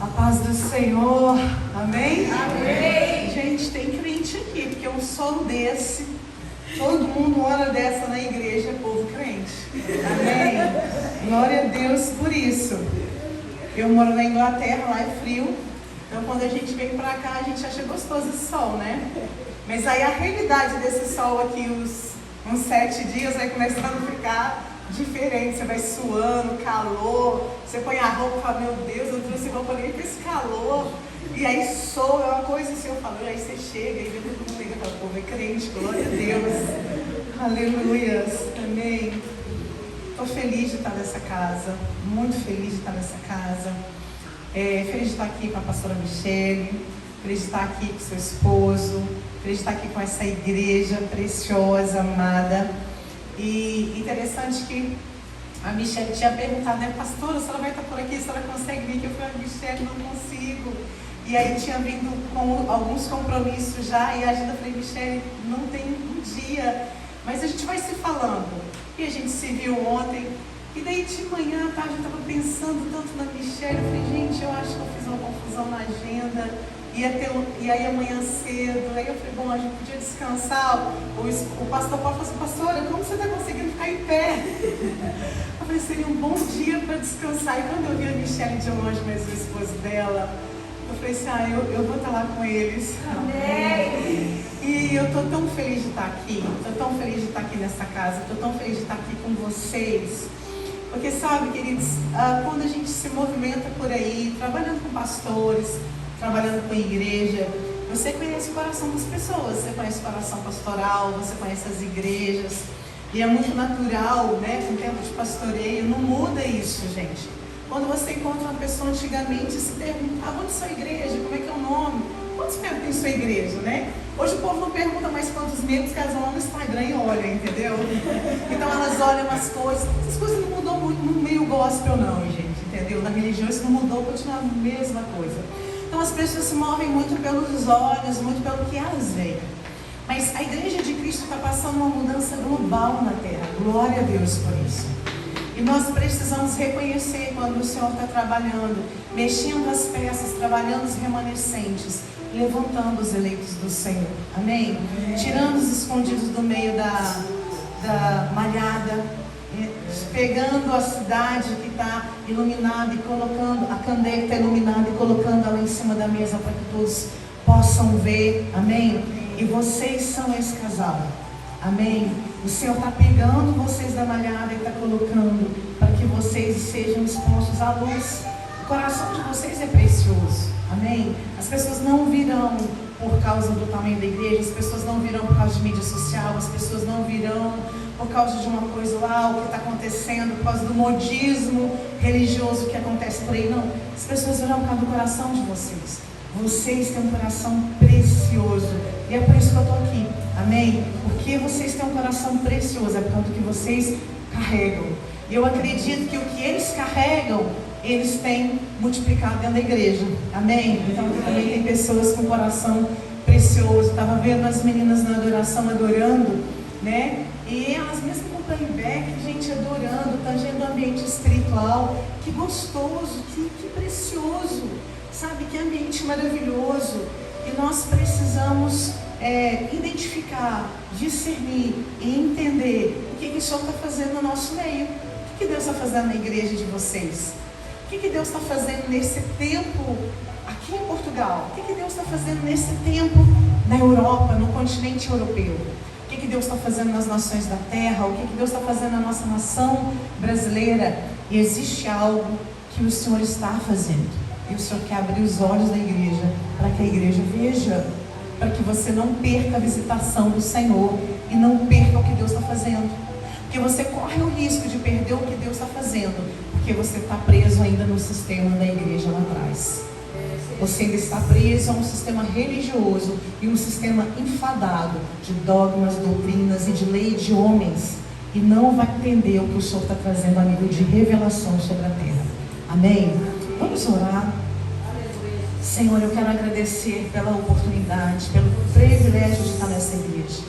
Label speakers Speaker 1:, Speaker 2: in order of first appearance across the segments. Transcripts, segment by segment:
Speaker 1: A paz do Senhor, amém?
Speaker 2: Amém.
Speaker 1: Gente, tem crente aqui, porque um som desse, todo mundo uma hora dessa na igreja é povo crente, amém? Glória a Deus por isso. Eu moro na Inglaterra, lá é frio, então quando a gente vem pra cá, a gente acha gostoso esse sol, né? Mas aí a realidade desse sol aqui, uns 7 dias, vai começando a ficar diferente. Você vai suando, calor, você põe a roupa e fala, meu Deus, eu não trouxe roupa nem com esse calor. E aí soa, é uma coisa assim, eu falo, aí você chega e vê todo mundo liga e fala, pô, é crente, glória a Deus. Aleluia, amém. Estou feliz de estar nessa casa, muito feliz de estar nessa casa. Feliz de estar aqui com a pastora Michele, feliz de estar aqui com seu esposo, feliz de estar aqui com essa igreja preciosa, amada. E interessante que a Michele tinha perguntado, né, pastora, a senhora vai estar por aqui, a senhora consegue vir? Que eu falei, Michele, não consigo. E aí tinha vindo com alguns compromissos já, e a agenda, eu falei, Michele, não tem um dia, mas a gente vai se falando. E a gente se viu ontem, e daí de manhã à tarde eu estava pensando tanto na Michele, eu falei, gente, eu acho que eu fiz uma confusão na agenda. E aí amanhã cedo, aí eu falei, bom, a gente podia descansar. O pastor Paulo falou assim, pastora, como você está conseguindo ficar em pé? Eu falei, seria um bom dia para descansar. E quando eu vi a Michele de longe, mas o esposo dela, eu falei assim, eu vou estar lá com eles.
Speaker 2: Amém.
Speaker 1: E eu estou tão feliz de estar aqui, estou tão feliz de estar aqui nessa casa, estou tão feliz de estar aqui com vocês. Porque sabe, queridos, quando a gente se movimenta por aí, trabalhando com pastores, trabalhando com a igreja, você conhece o coração das pessoas, você conhece o coração pastoral, você conhece as igrejas, e é muito natural, né, com o tempo de pastoreio, não muda isso, gente. Quando você encontra uma pessoa antigamente, se pergunta, onde é sua igreja, como é que é o nome? Quantos membros tem sua igreja, né? Hoje o povo não pergunta mais quantos membros, que elas vão lá no Instagram e olham, entendeu? Então elas olham as coisas, essas coisas não mudou muito no meio gospel não, gente, entendeu? Na religião isso não mudou, continua a mesma coisa. Então as pessoas se movem muito pelos olhos, muito pelo que elas veem. Mas a igreja de Cristo está passando uma mudança global na terra. Glória a Deus por isso. E nós precisamos reconhecer quando o Senhor está trabalhando, mexendo as peças, trabalhando os remanescentes, levantando os eleitos do Senhor. Amém? Tirando os escondidos do meio da malhada, pegando a cidade que está iluminada e colocando a candeia que está iluminada e colocando ela em cima da mesa para que todos possam ver, amém? E vocês são esse casal, amém? O Senhor está pegando vocês da malhada e está colocando para que vocês sejam expostos à luz. O coração de vocês é precioso, amém? As pessoas não virão por causa do tamanho da igreja, as pessoas não virão por causa de mídia social, as pessoas não virão por causa de uma coisa lá, o que está acontecendo, por causa do modismo religioso que acontece por aí, não. As pessoas virão por causa do coração de vocês. Vocês têm um coração precioso, e é por isso que eu estou aqui, amém? Porque vocês têm um coração precioso, é por causa do que vocês carregam. E eu acredito que o que eles carregam, eles têm multiplicado dentro da igreja, amém? Então também tem pessoas com coração precioso. Estava vendo as meninas na adoração adorando, né? E elas mesmo com playback, gente adorando, tangendo o ambiente espiritual. Que gostoso, que precioso, sabe? Que ambiente maravilhoso. E nós precisamos identificar, discernir e entender o que o Senhor está fazendo no nosso meio. O que Deus está fazendo na igreja de vocês? O que Deus está fazendo nesse tempo aqui em Portugal? O que Deus está fazendo nesse tempo na Europa, no continente europeu? O que Deus está fazendo nas nações da terra? O que Deus está fazendo na nossa nação brasileira? E existe algo que o Senhor está fazendo. E o Senhor quer abrir os olhos da igreja, para que a igreja veja, para que você não perca a visitação do Senhor e não perca o que Deus está fazendo. Porque você corre o risco de perder o que Deus está fazendo, porque você está preso ainda no sistema da igreja lá atrás. Você ainda está preso a um sistema religioso e um sistema enfadado de dogmas, doutrinas e de lei de homens, e não vai entender o que o Senhor está trazendo a nível de revelação sobre a terra. Amém? Vamos orar. Senhor, eu quero agradecer pela oportunidade, pelo privilégio de estar nessa igreja.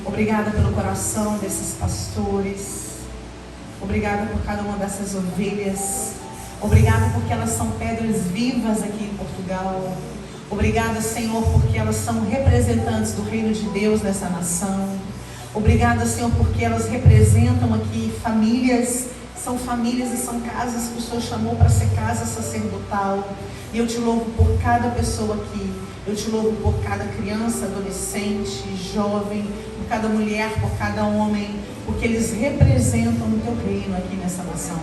Speaker 1: Obrigada pelo coração desses pastores. Obrigada por cada uma dessas ovelhas. Obrigada porque elas são pedras vivas aqui em Portugal. Obrigada, Senhor, porque elas são representantes do reino de Deus nessa nação. Obrigada, Senhor, porque elas representam aqui famílias, são famílias e são casas que o Senhor chamou para ser casa sacerdotal. E eu te louvo por cada pessoa aqui. Eu te louvo por cada criança, adolescente, jovem, por cada mulher, por cada homem, porque eles representam o teu reino aqui nessa nação.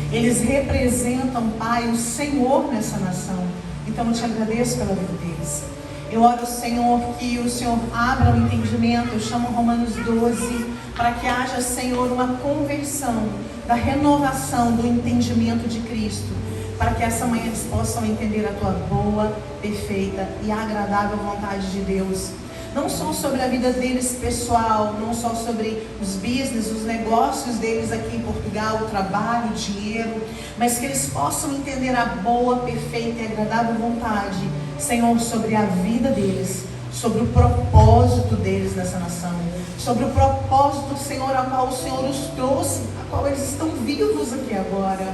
Speaker 1: Eles representam, Pai, o Senhor nessa nação. Então eu te agradeço pela vida deles. Eu oro, Senhor, que o Senhor abra o entendimento. Eu chamo Romanos 12, para que haja, Senhor, uma conversão, da renovação do entendimento de Cristo, para que essa manhã eles possam entender a tua boa, perfeita e agradável vontade de Deus. Não só sobre a vida deles pessoal, não só sobre os business, os negócios deles aqui em Portugal, o trabalho, o dinheiro, mas que eles possam entender a boa, perfeita e agradável vontade, Senhor, sobre a vida deles, sobre o propósito deles nessa nação, sobre o propósito, Senhor, a qual o Senhor os trouxe, a qual eles estão vivos aqui agora.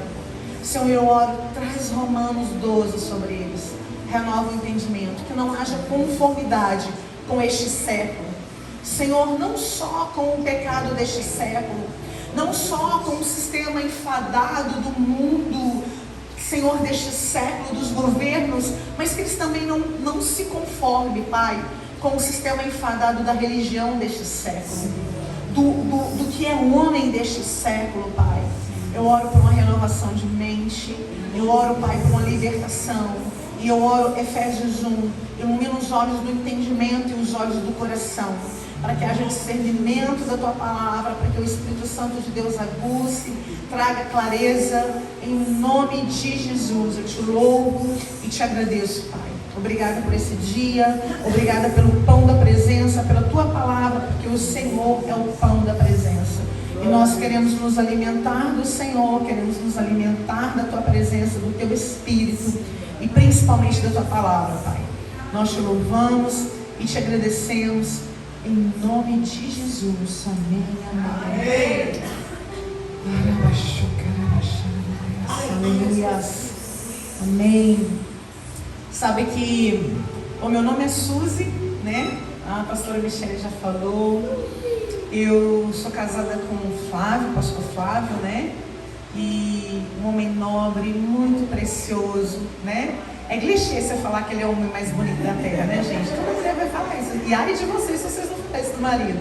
Speaker 1: Senhor, eu oro, traz Romanos 12 sobre eles, renova o entendimento, que não haja conformidade com este século, Senhor, não só com o pecado deste século, não só com o sistema enfadado do mundo, Senhor, deste século, dos governos, mas que eles também não se conformem, Pai, com o sistema enfadado da religião deste século, do que é o homem deste século, Pai. Eu oro por uma renovação de mente, eu oro, Pai, por uma libertação. E eu oro, Efésios 1, ilumina os olhos do entendimento e os olhos do coração, para que haja discernimento da tua palavra, para que o Espírito Santo de Deus aguce, traga clareza, em nome de Jesus. Eu te louvo e te agradeço, Pai. Obrigada por esse dia, obrigada pelo pão da presença, pela tua palavra, porque o Senhor é o pão da presença. E nós queremos nos alimentar do Senhor, queremos nos alimentar da tua presença, do teu Espírito, e principalmente da tua palavra, Pai. Nós te louvamos e te agradecemos em nome de Jesus. Amém, amém. Aleluia. Amém. Sabe que o meu nome é Suzy, né? A pastora Michele já falou. Eu sou casada com o Flávio, pastor Flávio, né? E um homem nobre, muito precioso, né? É clichê você falar que ele é o homem mais bonito da terra, né, gente? Toda mulher vai falar isso. E ai de vocês se vocês não falarem isso do marido.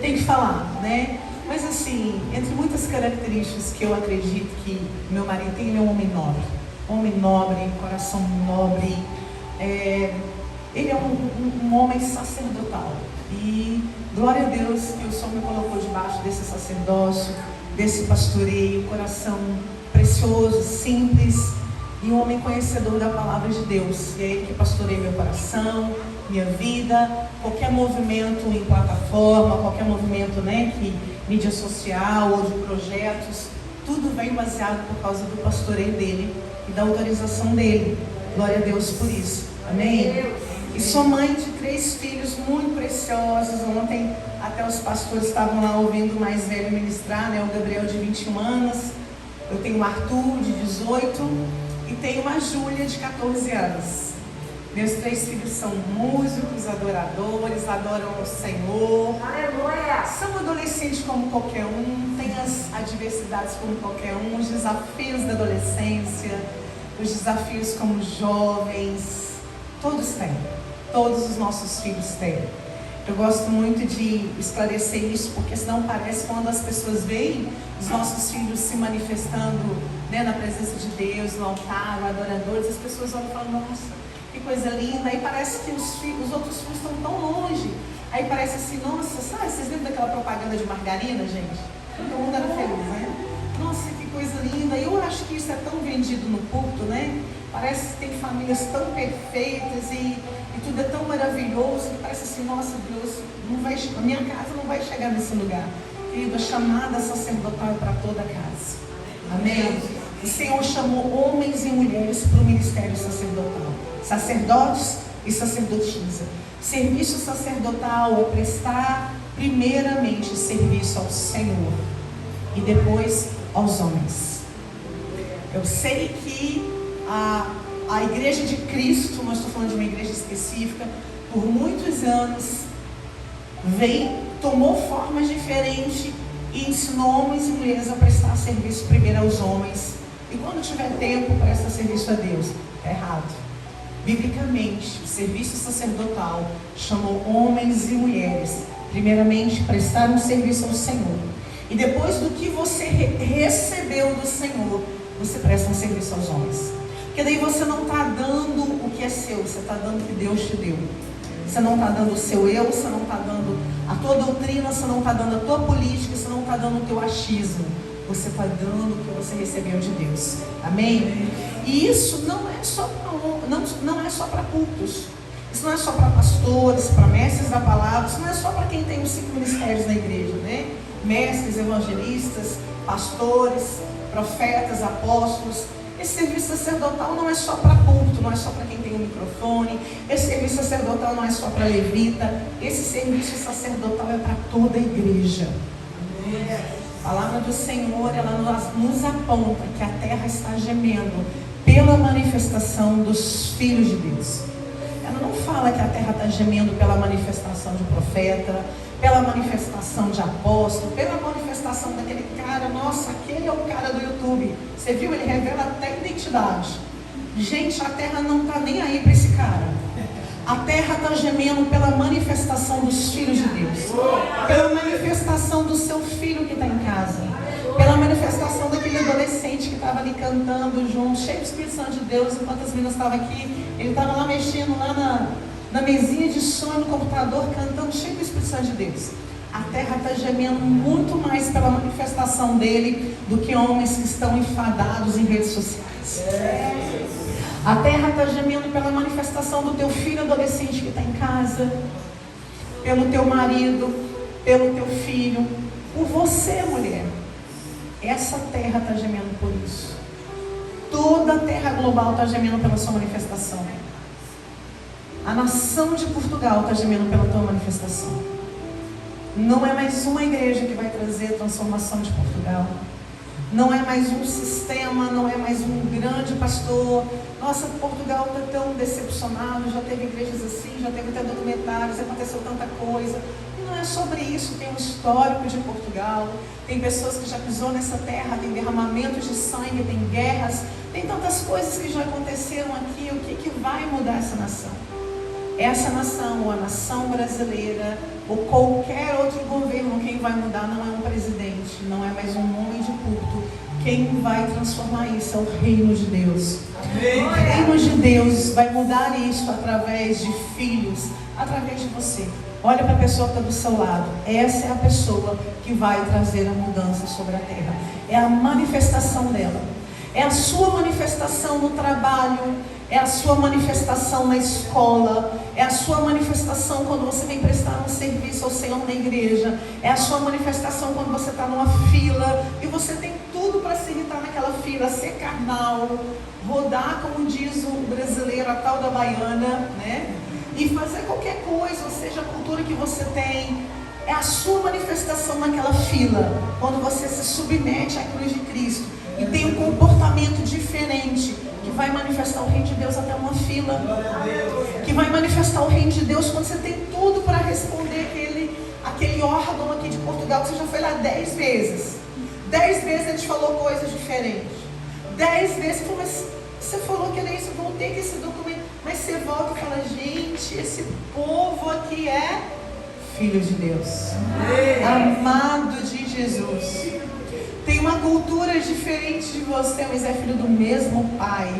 Speaker 1: Tem que falar, né? Mas assim, entre muitas características que eu acredito que meu marido tem, ele é um homem nobre. Homem nobre, coração nobre. Ele é um homem sacerdotal. E glória a Deus que o Senhor me colocou debaixo desse sacerdócio, desse pastoreio, coração precioso, simples, e um homem conhecedor da palavra de Deus. E é ele que pastoreia meu coração, minha vida, qualquer movimento em plataforma, qualquer movimento, né, que mídia social ou de projetos, tudo vem baseado por causa do pastoreio dele e da autorização dele. Glória a Deus por isso. Amém? E sou mãe de 3 filhos muito preciosos. Ontem até os pastores estavam lá ouvindo o mais velho ministrar, né? O Gabriel de 21 anos. Eu tenho o Arthur de 18 e tenho a Júlia de 14 anos. Meus 3 filhos são músicos, adoradores, adoram o Senhor.
Speaker 2: Aleluia!
Speaker 1: São adolescentes como qualquer um, têm as adversidades como qualquer um, os desafios da adolescência, os desafios como jovens. Todos têm, todos os nossos filhos têm. Eu gosto muito de esclarecer isso, porque senão parece quando as pessoas veem os nossos filhos se manifestando, né, na presença de Deus, no altar, no adoradores, as pessoas olham e falam, nossa, que coisa linda. Aí parece que os outros filhos estão tão longe. Aí parece assim, nossa, sabe, vocês lembram daquela propaganda de margarina, gente? Todo mundo era feliz, né? Nossa, que coisa linda. E eu acho que isso é tão vendido no culto, né? Parece que tem famílias tão perfeitas e tudo é tão maravilhoso que parece assim, nossa Deus, a minha casa não vai chegar nesse lugar. Querido, a chamada sacerdotal é para toda a casa. Amém? O Senhor chamou homens e mulheres para o ministério sacerdotal. Sacerdotes e sacerdotisa. Serviço sacerdotal é prestar primeiramente serviço ao Senhor e depois aos homens. Eu sei que a igreja de Cristo, nós estamos falando de uma igreja específica, por muitos anos tomou formas diferentes e ensinou homens e mulheres a prestar serviço primeiro aos homens, e quando tiver tempo presta serviço a Deus. É errado. Biblicamente, o serviço sacerdotal chamou homens e mulheres primeiramente prestar um serviço ao Senhor, e depois do que você recebeu do Senhor, você presta um serviço aos homens. Porque daí você não está dando o que é seu, você está dando o que Deus te deu. Você não está dando o seu eu, você não está dando a tua doutrina, você não está dando a tua política, você não está dando o teu achismo. Você está dando o que você recebeu de Deus. Amém? E isso não é só para cultos. Isso não é só para pastores, para mestres da palavra. Isso não é só para quem tem os 5 ministérios na igreja, né? Mestres, evangelistas, pastores, profetas, apóstolos. Esse serviço sacerdotal não é só para culto, não é só para quem tem um microfone. Esse serviço sacerdotal não é só para levita. Esse serviço sacerdotal é para toda a igreja. A palavra do Senhor, ela nos aponta que a terra está gemendo pela manifestação dos filhos de Deus. Ela não fala que a terra está gemendo pela manifestação de profeta, pela manifestação de apóstolo, pela manifestação daquele cara. Nossa, aquele é o cara do YouTube. Você viu? Ele revela até identidade. Gente, a terra não está nem aí para esse cara. A terra está gemendo pela manifestação dos filhos de Deus, pela manifestação do seu filho que está em casa, pela manifestação daquele adolescente que estava ali cantando junto, cheio do Espírito Santo de Deus. Enquanto as meninas estavam aqui, ele estava lá mexendo lá na mesinha de som no computador, cantando, cheio do Espírito Santo de Deus. A terra está gemendo muito mais pela manifestação dele do que homens que estão enfadados em redes sociais. A terra está gemendo pela manifestação do teu filho adolescente que está em casa, pelo teu marido, pelo teu filho, por você, mulher. Essa terra está gemendo por isso. Toda a terra global está gemendo pela sua manifestação. A nação de Portugal está gemendo pela tua manifestação. Não é mais uma igreja que vai trazer a transformação de Portugal. Não é mais um sistema, não é mais um grande pastor. Nossa, Portugal está tão decepcionado, já teve igrejas assim, já teve até documentários, aconteceu tanta coisa. E não é sobre isso, tem um histórico de Portugal, tem pessoas que já pisou nessa terra, tem derramamentos de sangue, tem guerras, tem tantas coisas que já aconteceram aqui. O que vai mudar essa nação? Essa nação, ou a nação brasileira, ou qualquer outro governo, quem vai mudar não é um presidente, não é mais um homem de culto. Quem vai transformar isso é o reino de Deus. Amém. O reino de Deus vai mudar isso através de filhos, através de você. Olha para a pessoa que está do seu lado. Essa é a pessoa que vai trazer a mudança sobre a terra. É a manifestação dela. É a sua manifestação no trabalho, é a sua manifestação na escola, é a sua manifestação quando você vem prestar um serviço ao Senhor na igreja, é a sua manifestação quando você está numa fila e você tem tudo para se irritar naquela fila, ser carnal, rodar, como diz o brasileiro, a tal da baiana, né? E fazer qualquer coisa, ou seja, a cultura que você tem. É a sua manifestação naquela fila, quando você se submete à cruz de Cristo e tem um comportamento diferente, que vai manifestar o reino de Deus até uma fila, que vai manifestar o reino de Deus quando você tem tudo para responder aquele órgão aqui de Portugal, que você já foi lá 10 vezes. 10 vezes ele te falou coisas diferentes. 10 vezes você falou que era isso, vou ter que esse documento. Mas você volta e fala, gente, esse povo aqui é filho de Deus, amado de Jesus. Tem uma cultura diferente de você, mas é filho do mesmo Pai.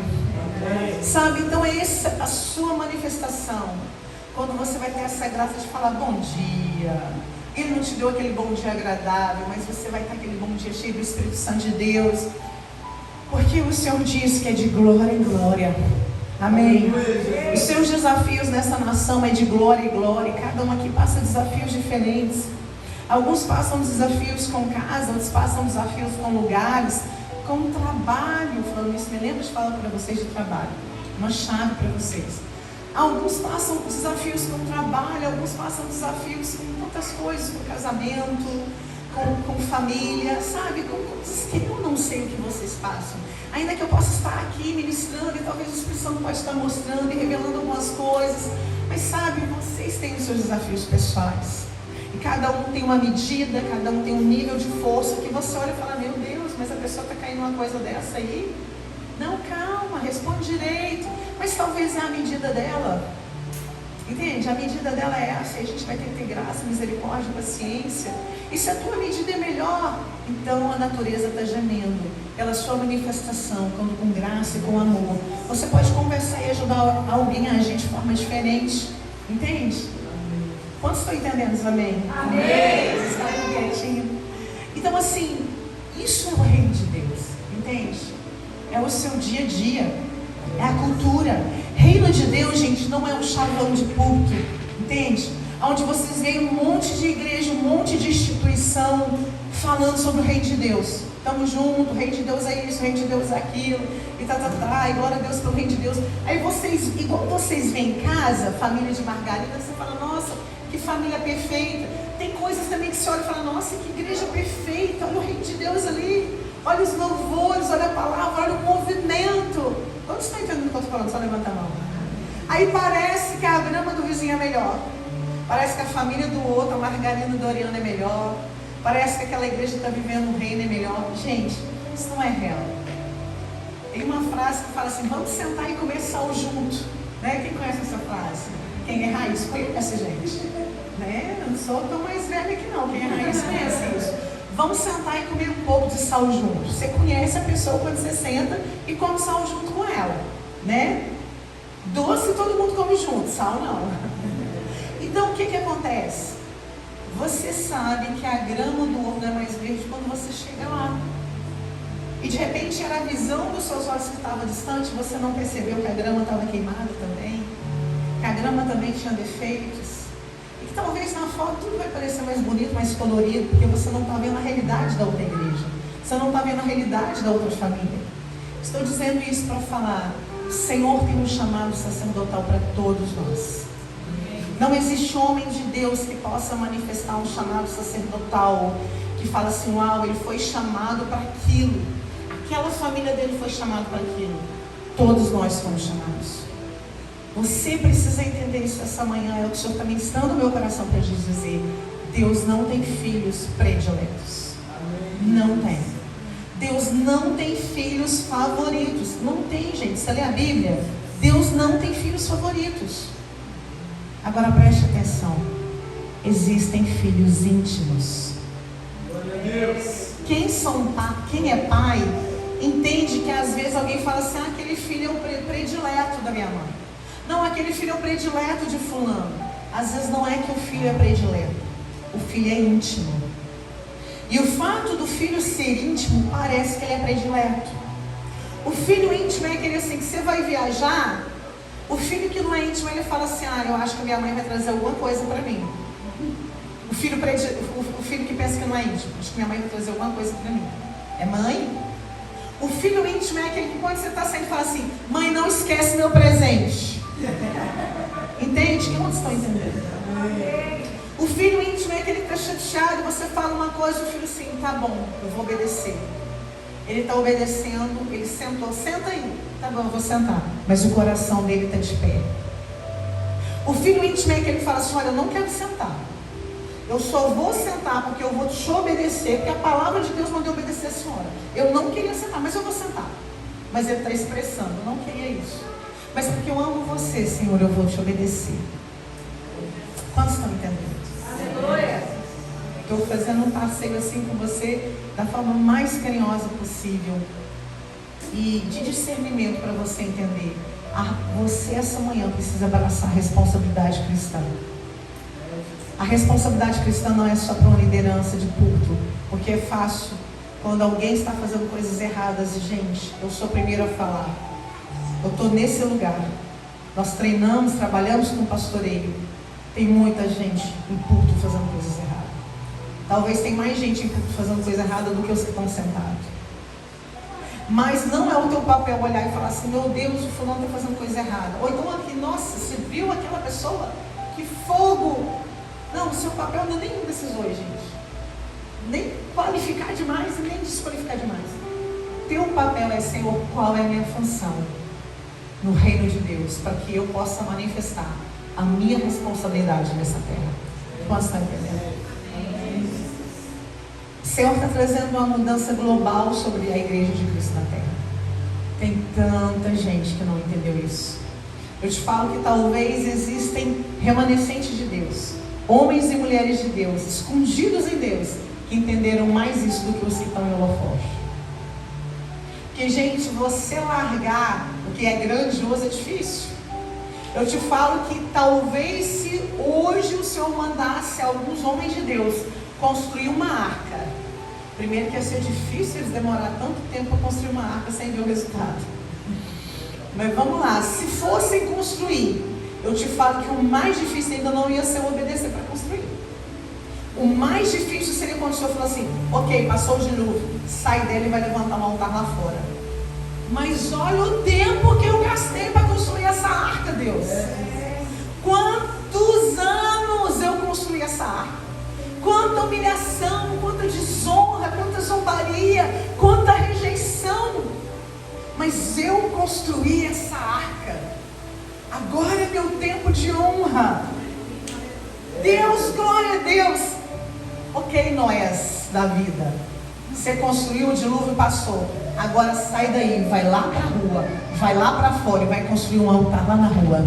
Speaker 1: Sabe? Então é essa a sua manifestação. Quando você vai ter essa graça de falar bom dia. Ele não te deu aquele bom dia agradável, mas você vai ter aquele bom dia cheio do Espírito Santo de Deus. Porque o Senhor diz que é de glória em glória. Amém? Os seus desafios nessa nação é de glória em glória. Cada um aqui passa desafios diferentes. Alguns passam desafios com casa, outros passam desafios com lugares, com trabalho. Falando isso, me lembro de falar para vocês de trabalho. Uma chave para vocês. Alguns passam desafios com trabalho, alguns passam desafios com tantas coisas, com casamento, com família, sabe? Com coisas que eu não sei o que vocês passam. Ainda que eu possa estar aqui ministrando e talvez o Espírito Santo pode estar mostrando e revelando algumas coisas, mas sabe, vocês têm os seus desafios pessoais. E cada um tem uma medida, cada um tem um nível de força que você olha e fala, meu Deus, mas a pessoa está caindo numa coisa dessa aí. Não, calma, responde direito. Mas talvez é a medida dela. Entende? A medida dela é essa, e a gente vai ter que ter graça, misericórdia, paciência. E se a tua medida é melhor, então a natureza está gemendo pela sua manifestação, quando com graça e com amor. Você pode conversar e ajudar alguém a agir de forma diferente. Entende? Quantos estão entendendo isso? Amém?
Speaker 2: Amém.
Speaker 1: Vocês estão aí quietinho? Então assim, isso é o reino de Deus. Entende? É o seu dia a dia. É a cultura. Reino de Deus, gente, não é um chavão de púlpito, entende? Onde vocês veem um monte de igreja, um monte de instituição falando sobre o reino de Deus. Estamos juntos, o reino de Deus é isso, o reino de Deus é aquilo, e e glória a Deus pelo reino de Deus. Aí vocês, igual vocês vêm em casa, família de margarina, você fala, nossa, que família perfeita. Tem coisas também que você olha e fala, nossa, que igreja perfeita, olha o reino de Deus ali, olha os louvores, olha a palavra, olha o movimento. Quantos estão entendendo o que eu estou falando? Só levanta a mão. Aí parece que a grama do vizinho é melhor. Parece que a família do outro, a margarina do Oriano é melhor. Parece que aquela igreja está vivendo o reino é melhor. Gente, isso não é real. Tem uma frase que fala assim, vamos sentar e comer sal junto. Né? Quem conhece essa frase? Quem é raiz conhece, gente. Né? Eu não sou tão mais velha que não. Quem é raiz conhece isso. Vamos sentar e comer um pouco de sal junto. Você conhece a pessoa quando você senta e come sal junto com ela, né? Doce todo mundo come junto, sal não. Então o que acontece? Você sabe que a grama do outro é mais verde quando você chega lá. E de repente era a visão dos seus olhos que estava distante, você não percebeu que a grama estava queimada também, que a grama também tinha defeitos. E talvez na foto tudo vai parecer mais bonito, mais colorido, porque você não está vendo a realidade da outra igreja. Você não está vendo a realidade da outra família. Estou dizendo isso para falar, o Senhor tem um chamado sacerdotal para todos nós. Não existe homem de Deus que possa manifestar um chamado sacerdotal, que fala assim, uau, ele foi chamado para aquilo. Aquela família dele foi chamada para aquilo. Todos nós fomos chamados. Você precisa entender isso essa manhã. É o que o Senhor está ministrando no meu coração para dizer. Deus não tem filhos prediletos. Não tem. Deus não tem filhos favoritos. Não tem, gente. Você lê a Bíblia? Deus não tem filhos favoritos. Agora preste atenção. Existem filhos íntimos. Quem é pai entende que às vezes alguém fala assim, aquele filho é o predileto da minha mãe. Não, aquele filho é o predileto de fulano. Às vezes não é que o filho é predileto. O filho é íntimo. E o fato do filho ser íntimo parece que ele é predileto. O filho íntimo é aquele assim, que você vai viajar, o filho que não é íntimo, ele fala assim, eu acho que minha mãe vai trazer alguma coisa para mim. O filho que pensa que não é íntimo, acho que minha mãe vai trazer alguma coisa para mim. É mãe? O filho íntimo é aquele que quando você está saindo fala assim, mãe, não esquece meu presente. Entende? Quem estão entendendo? O filho íntimo é aquele que está chateado, você fala uma coisa, o filho assim, tá bom, eu vou obedecer. Ele está obedecendo, ele sentou, senta aí, tá bom, eu vou sentar. Mas o coração dele está de pé. O filho íntimo é aquele que fala assim, olha, eu não quero sentar. Eu só vou sentar porque eu vou te obedecer, porque a palavra de Deus mandou obedecer a senhora. Eu não queria sentar, mas eu vou sentar. Mas ele está expressando, eu não queria isso. Mas porque eu amo você, Senhor, eu vou te obedecer. Quantos estão entendendo?
Speaker 2: Aleluia.
Speaker 1: Estou fazendo um passeio assim com você da forma mais carinhosa possível e de discernimento para você entender. Você essa manhã precisa abraçar a responsabilidade cristã. A responsabilidade cristã não é só para uma liderança de culto, porque é fácil quando alguém está fazendo coisas erradas e, gente, eu sou a primeira a falar. Eu estou nesse lugar. Nós treinamos, trabalhamos com pastoreio. Tem muita gente em culto fazendo coisas erradas. Talvez tem mais gente em culto fazendo coisa errada do que os que estão sentados. Mas não é o teu papel olhar e falar assim, meu Deus, o fulano está fazendo coisa errada. Ou então aqui, nossa, você viu aquela pessoa? Que fogo! Não, o seu papel não é nenhum desses dois, gente. Nem qualificar demais e nem desqualificar demais. teu papel é, Senhor, qual é a minha função no reino de Deus, para que eu possa manifestar a minha responsabilidade nessa terra. Quantos estão entendendo? O Senhor está trazendo uma mudança global sobre a igreja de Cristo na terra. Tem tanta gente que não entendeu isso. Eu te falo que talvez existem remanescentes de Deus, homens e mulheres de Deus, escondidos em Deus, que entenderam mais isso do que os que estão em holofote. Porque, gente, você largar o que é grandioso é difícil. Eu te falo que talvez se hoje o Senhor mandasse alguns homens de Deus construir uma arca, primeiro que ia ser difícil eles demorar tanto tempo para construir uma arca sem ver o resultado. Mas vamos lá, se fossem construir, eu te falo que o mais difícil ainda não ia ser obedecer para construir. O mais difícil seria quando o Senhor falou assim: ok, passou o dilúvio, sai dele e vai levantar um altar lá fora. Mas olha o tempo que eu gastei para construir essa arca, Deus. Quantos anos eu construí essa arca? Quanta humilhação, quanta desonra, quanta zombaria, quanta rejeição. Mas eu construí essa arca. Agora é meu tempo de honra. Deus, glória a Deus. Ok, Noés da vida, você construiu, o dilúvio passou. Agora sai daí, vai lá para a rua, vai lá para fora e vai construir um altar lá na rua.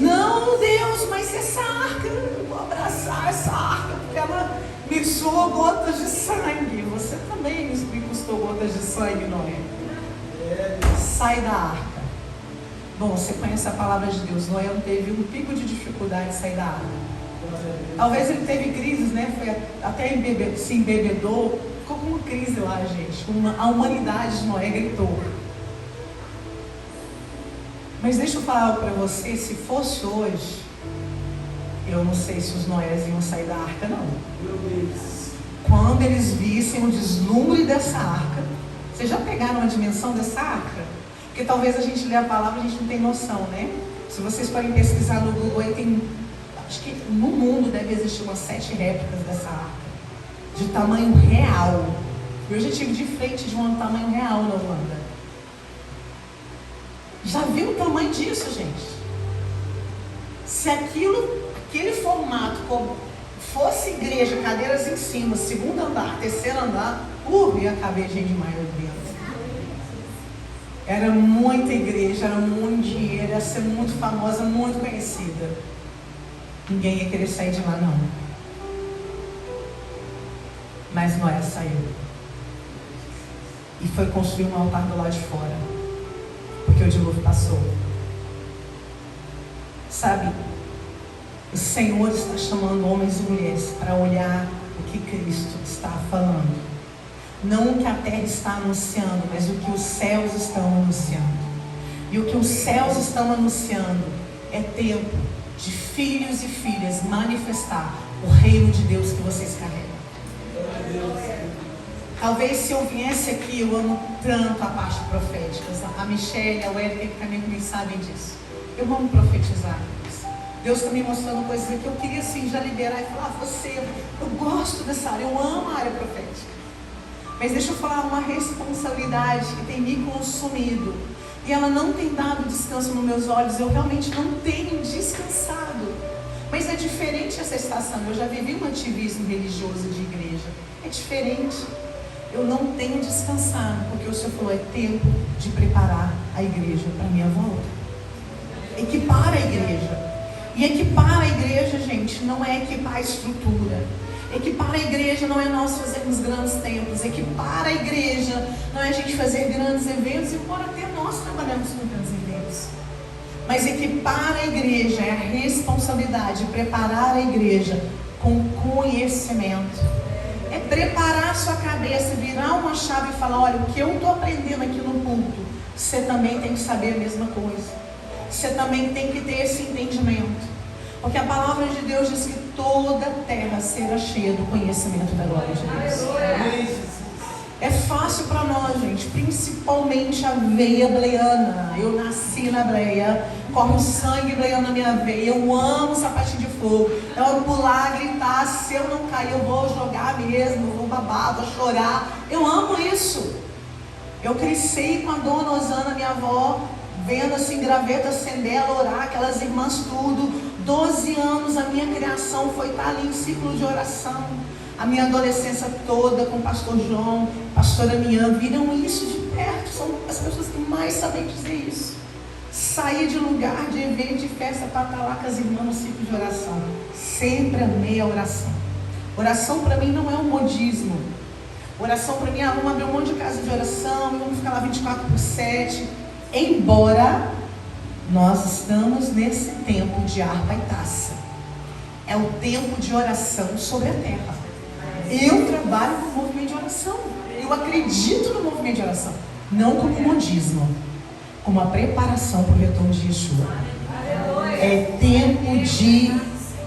Speaker 1: Não, Deus, mas essa arca, eu vou abraçar essa arca, porque ela me suou gotas de sangue. Você também me custou gotas de sangue, Noé. Sai da arca. Bom, você conhece a palavra de Deus. Noé não teve um pico de dificuldade de sair da arca. Talvez ele teve crises, né? Foi até se embebedou. Ficou com uma crise lá, gente. A humanidade de Noé gritou. Mas deixa eu falar algo para você. Se fosse hoje, eu não sei se os Noés iam sair da arca, não. Quando eles vissem o deslumbre dessa arca, vocês já pegaram a dimensão dessa arca? Porque talvez a gente lê a palavra e a gente não tem noção, né? Se vocês forem pesquisar no Google, aí tem, acho que no mundo deve existir umas 7 réplicas dessa arca, de tamanho real. Eu já estive de frente de um tamanho real na Holanda. Já viu o tamanho disso, gente? Se aquele formato fosse igreja, cadeiras em cima, segundo andar, terceiro andar, ia caber gente demais dentro. Era muita igreja, era muito dinheiro, ia ser muito famosa, muito conhecida. Ninguém ia querer sair de lá, não. Mas Noé saiu. E foi construir um altar do lado de fora. Porque o dilúvio passou. Sabe, o Senhor está chamando homens e mulheres para olhar o que Cristo está falando. Não o que a terra está anunciando, mas o que os céus estão anunciando. E o que os céus estão anunciando é tempo de filhos e filhas manifestar o reino de Deus que vocês carregam. Talvez se eu viesse aqui, eu amo tanto a parte profética. A Michelle, a Wellington que também comigo sabem disso. Eu amo profetizar. Deus está me mostrando coisas que eu queria assim já liberar e falar: eu gosto dessa área, eu amo a área profética. Mas deixa eu falar uma responsabilidade que tem me consumido. E ela não tem dado descanso nos meus olhos. Eu realmente não tenho descansado. Mas é diferente essa estação. Eu já vivi um ativismo religioso de igreja. É diferente. Eu não tenho descansado. Porque o Senhor falou: é tempo de preparar a igreja para a minha volta. Equipar a igreja. E equipar a igreja, gente, não é equipar a estrutura. Equipar a igreja não é nós fazermos grandes templos. Equipar a igreja não é a gente fazer grandes eventos, embora até nós trabalhamos com grandes eventos. Mas equipar a igreja é a responsabilidade de preparar a igreja com conhecimento. É preparar a sua cabeça, virar uma chave e falar: olha, o que eu estou aprendendo aqui no culto, você também tem que saber a mesma coisa. Você também tem que ter esse entendimento. Porque a palavra de Deus diz que toda a terra será cheia do conhecimento da glória de Deus. É fácil para nós, gente, principalmente a veia bleiana. Eu nasci na bleia, corre o sangue bleiano na minha veia. Eu amo sapatinho de fogo. Eu amo pular, gritar. Se eu não cair, eu vou jogar mesmo, vou babar, vou chorar. Eu amo isso. Eu cresci com a dona Osana, minha avó, vendo assim, graveta acender, ela orar, aquelas irmãs tudo. 12 anos a minha criação foi estar ali em ciclo de oração. A minha adolescência toda com o pastor João, pastora Mian, viram isso de perto. São as pessoas que mais sabem dizer isso. Sair de lugar, de evento, de festa, para estar lá com as irmãs no ciclo de oração. Sempre amei a oração. Oração para mim não é um modismo. Oração para mim é vamos abrir um monte de casa de oração, vamos ficar lá 24/7. Embora nós estamos nesse tempo de harpa e taça. É o tempo de oração sobre a terra. Eu trabalho com o movimento de oração. Eu acredito no movimento de oração. Não como modismo, como a preparação para o retorno de Yeshua. É tempo de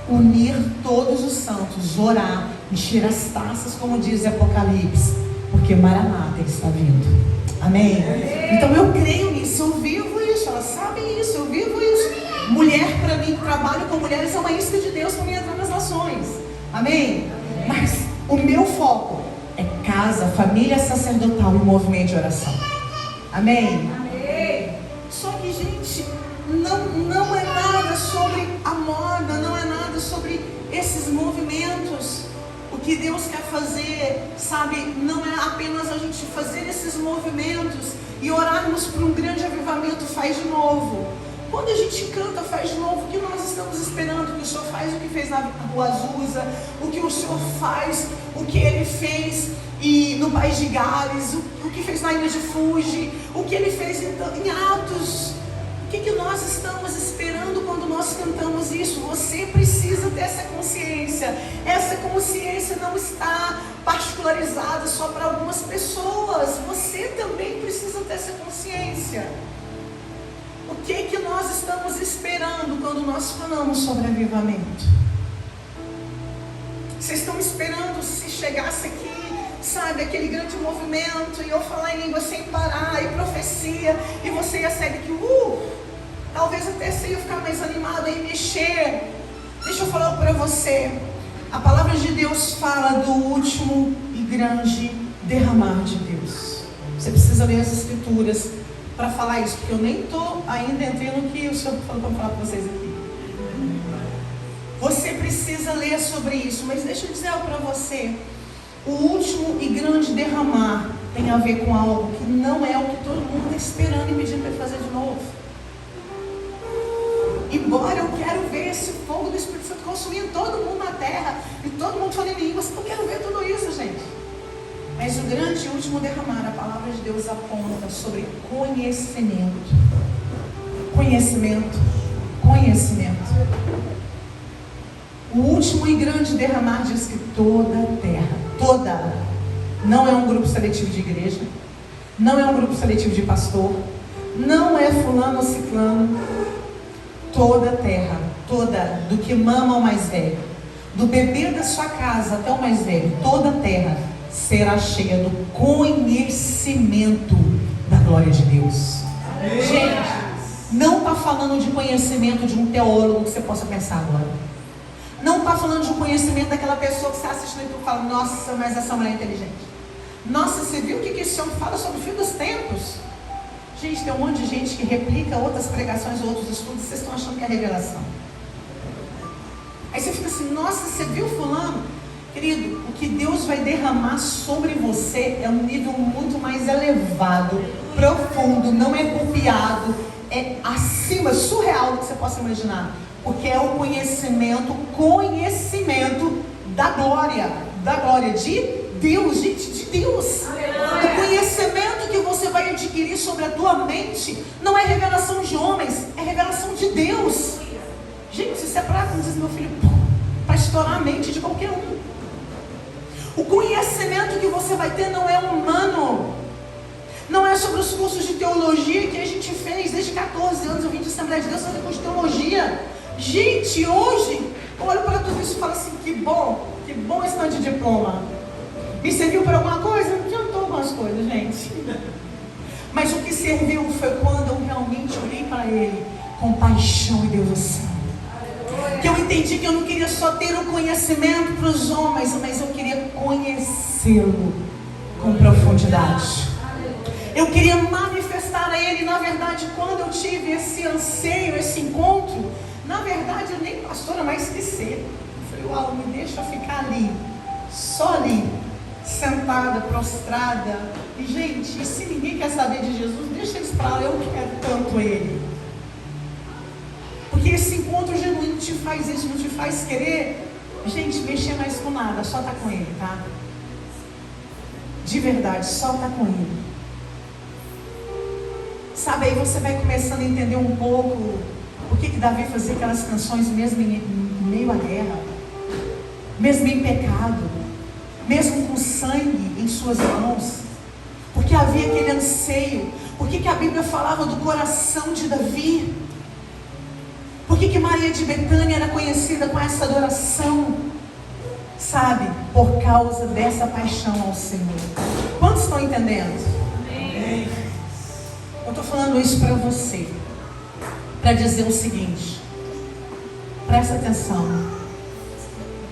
Speaker 1: unir todos os santos, orar, encher as taças, como diz Apocalipse, porque Maranata está vindo. Amém? Então eu creio nisso, eu vivo isso, elas sabem isso, eu vivo isso. Mulher, para mim, trabalho com mulheres, é uma isca de Deus para mim entrar nas nações. Amém? Mas o meu foco é casa, família sacerdotal e movimento de oração. Amém? Só que, gente, não é nada sobre a moda, não é nada sobre esses movimentos. O que Deus quer fazer, sabe, não é apenas a gente fazer esses movimentos e orarmos por um grande avivamento, faz de novo. Quando a gente canta, faz de novo, o que nós estamos esperando? Que o Senhor faz o que fez na Rua Azusa, o que o Senhor faz, o que Ele fez no País de Gales, o que fez na Ilha de Fuji, o que Ele fez em Atos. O que nós estamos esperando quando nós cantamos isso? Você precisa ter essa consciência. Essa consciência não está particularizada só para algumas pessoas. Você também precisa ter essa consciência. O que nós estamos esperando quando nós falamos sobre avivamento? Vocês estão esperando se chegasse aqui, sabe, aquele grande movimento, e eu falar em língua sem parar, e profecia, e você ia sair daqui, talvez até você ia ficar mais animado e mexer. Deixa eu falar para você. A palavra de Deus fala do último e grande derramar de Deus. Você precisa ler as escrituras para falar isso, porque eu nem estou ainda entrando no que o Senhor falou para falar para vocês aqui. Você precisa ler sobre isso, mas deixa eu dizer algo para você. O último e grande derramar tem a ver com algo que não é o que todo mundo está esperando e pedindo para ele fazer de novo. Embora eu quero ver esse fogo do Espírito Santo consumindo todo mundo na terra e todo mundo falando em línguas, eu quero ver tudo isso, gente. Mas o grande e último derramar, a palavra de Deus aponta sobre conhecimento. Conhecimento. O último e grande derramar diz que toda a terra, toda, não é um grupo seletivo de igreja, não é um grupo seletivo de pastor, não é fulano ou ciclano. Toda a terra, toda, do que mama ao mais velho, do bebê da sua casa até o mais velho, toda a terra será cheia do conhecimento da glória de Deus. Gente, não está falando de conhecimento de um teólogo que você possa pensar agora. Não está falando de um conhecimento daquela pessoa que você assiste no YouTube e fala, nossa, mas essa mulher é inteligente. Nossa, você viu o que esse homem fala sobre o fim dos tempos? Gente, tem um monte de gente que replica outras pregações, outros estudos, vocês estão achando que é revelação. Aí você fica assim, nossa, você viu fulano? Querido, o que Deus vai derramar sobre você é um nível muito mais elevado, profundo, não é copiado, é acima, surreal do que você possa imaginar. Porque é o conhecimento da glória de Deus, gente, de Deus. O conhecimento que você vai adquirir sobre a tua mente não é revelação de homens, é revelação de Deus. Gente, isso é para, como diz meu filho, para estourar a mente de qualquer um. O conhecimento que você vai ter não é humano. Não é sobre os cursos de teologia que a gente fez desde 14 anos. Eu vim de Assembleia de Deus fazer curso de teologia. Gente, hoje eu olho para tudo isso e falo assim, que bom esse tanto de diploma. Me serviu para alguma coisa? Não adiantou algumas coisas, gente. Mas o que serviu foi quando eu realmente olhei para ele com paixão e devoção. Que eu entendi que eu não queria só ter o conhecimento para os homens, mas eu queria conhecê-lo com profundidade. Eu queria manifestar a Ele. Na verdade, quando eu tive esse anseio, esse encontro, na verdade eu nem pastora mais quis ser. Eu falei, uau, me deixa ficar ali, só ali, sentada, prostrada. E gente, e se ninguém quer saber de Jesus, deixa eles para lá, eu quero tanto Ele. Porque esse encontro genuíno te faz isso, não te faz querer, gente, mexer mais com nada, só tá com Ele, tá? De verdade, só tá com Ele. Sabe, aí você vai começando a entender um pouco por que Davi fazia aquelas canções mesmo em meio à guerra, mesmo em pecado, mesmo com sangue em suas mãos, porque havia aquele anseio. Por que a Bíblia falava do coração de Davi? Por que Maria de Betânia era conhecida com essa adoração? Sabe, por causa dessa paixão ao Senhor. Quantos estão entendendo?
Speaker 2: Amém.
Speaker 1: Eu estou falando isso para você, para dizer o seguinte: presta atenção.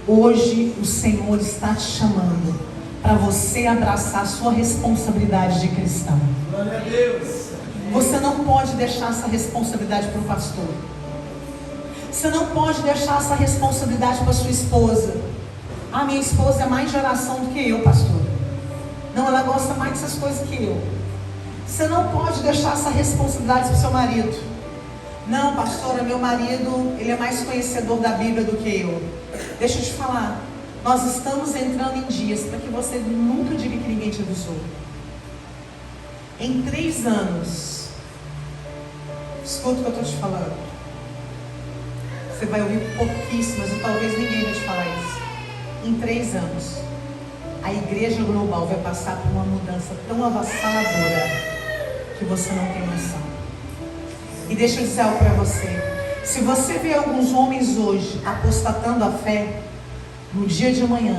Speaker 1: Hoje o Senhor está te chamando para você abraçar a sua responsabilidade de cristão.
Speaker 3: Glória a Deus.
Speaker 1: Você não pode deixar essa responsabilidade para o pastor. Você não pode deixar essa responsabilidade para sua esposa. Ah, minha esposa é mais de oração do que eu, pastor. Não, ela gosta mais dessas coisas que eu. Você não pode deixar essa responsabilidade para o seu marido. Não, pastora, meu marido, ele é mais conhecedor da Bíblia do que eu. Deixa eu te falar, nós estamos entrando em dias para que você nunca diga que ninguém te avisou. Em 3 anos, escuta o que eu estou te falando. Você vai ouvir pouquíssimas e talvez ninguém vai te falar isso. Em 3 anos, a igreja global vai passar por uma mudança tão avassaladora que você não tem noção. E deixa eu dizer algo para você. Se você vê alguns homens hoje apostatando a fé, no dia de amanhã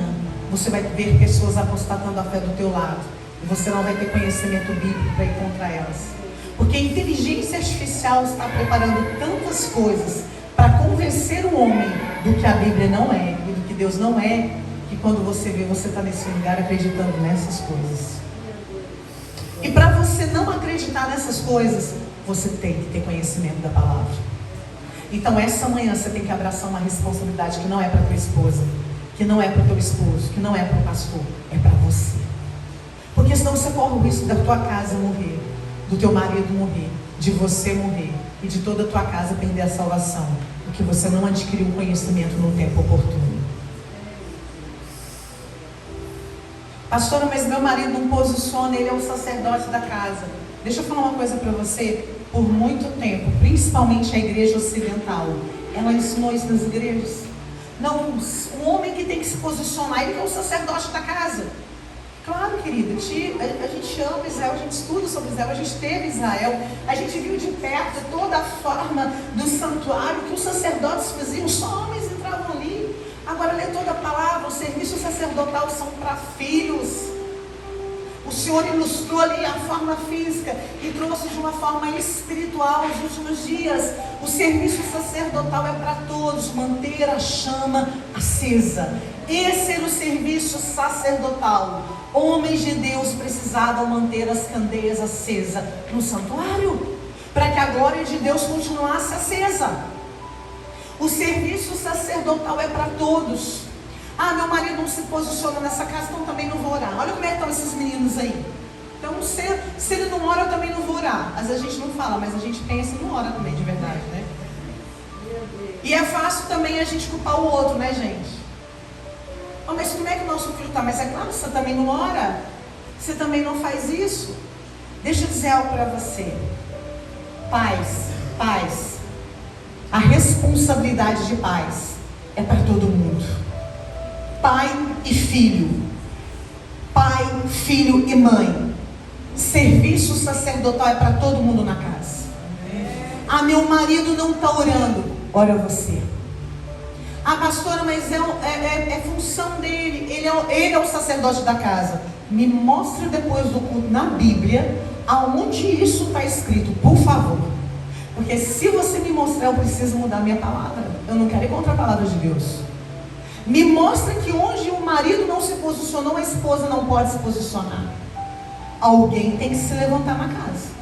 Speaker 1: você vai ver pessoas apostatando a fé do teu lado. E você não vai ter conhecimento bíblico para ir contra elas. Porque a inteligência artificial está preparando tantas coisas para convencer o homem do que a Bíblia não é e do que Deus não é, que quando você vê, você está nesse lugar acreditando nessas coisas. E para você não acreditar nessas coisas, você tem que ter conhecimento da palavra. Então essa manhã você tem que abraçar uma responsabilidade que não é para tua esposa, que não é para o teu esposo, que não é para o pastor, é para você. Porque senão você corre o risco da tua casa morrer, do teu marido morrer, de você morrer e de toda a tua casa perder a salvação, porque você não adquiriu o conhecimento no tempo oportuno. Pastora, mas meu marido não posiciona, ele é o sacerdote da casa. Deixa eu falar uma coisa para você. Por muito tempo, principalmente a igreja ocidental, ela ensinou isso nas igrejas. Não, o homem que tem que se posicionar, ele é o sacerdote da casa. Claro, querida, a gente ama Israel, a gente estuda sobre Israel, a gente teve Israel, a gente viu de perto toda a forma do santuário que os sacerdotes faziam, só homens entravam ali. Agora lê toda a palavra, o serviço sacerdotal são para filhos. O Senhor ilustrou ali a forma física e trouxe de uma forma espiritual nos últimos dias. O serviço sacerdotal é para todos, manter a chama acesa. Esse era o serviço sacerdotal. Homens de Deus precisavam manter as candeias acesas no santuário, para que a glória de Deus continuasse acesa. O serviço sacerdotal é para todos. Ah, meu marido não se posiciona nessa casa, então também não vou orar. Olha como é que estão esses meninos aí. Então, se ele não ora, eu também não vou orar. Às vezes a gente não fala, mas a gente pensa e não ora também, de verdade, né? E é fácil também a gente culpar o outro, né, gente? Oh, mas como é que o nosso filho está? Mas é claro, você também não ora. Você também não faz isso. Deixa eu dizer algo para você. Pais. A responsabilidade de pais é para todo mundo. Pai e filho, pai, filho e mãe. Serviço sacerdotal é para todo mundo na casa. Ah, meu marido não está orando. Ora você. Ah, pastora, mas é função dele. Ele é o sacerdote da casa. Me mostre depois do culto na Bíblia aonde isso está escrito, por favor. Porque se você me mostrar, eu preciso mudar minha palavra. Eu não quero ir contra a palavra de Deus. Me mostra que onde o marido não se posicionou, a esposa não pode se posicionar. Alguém tem que se levantar na casa.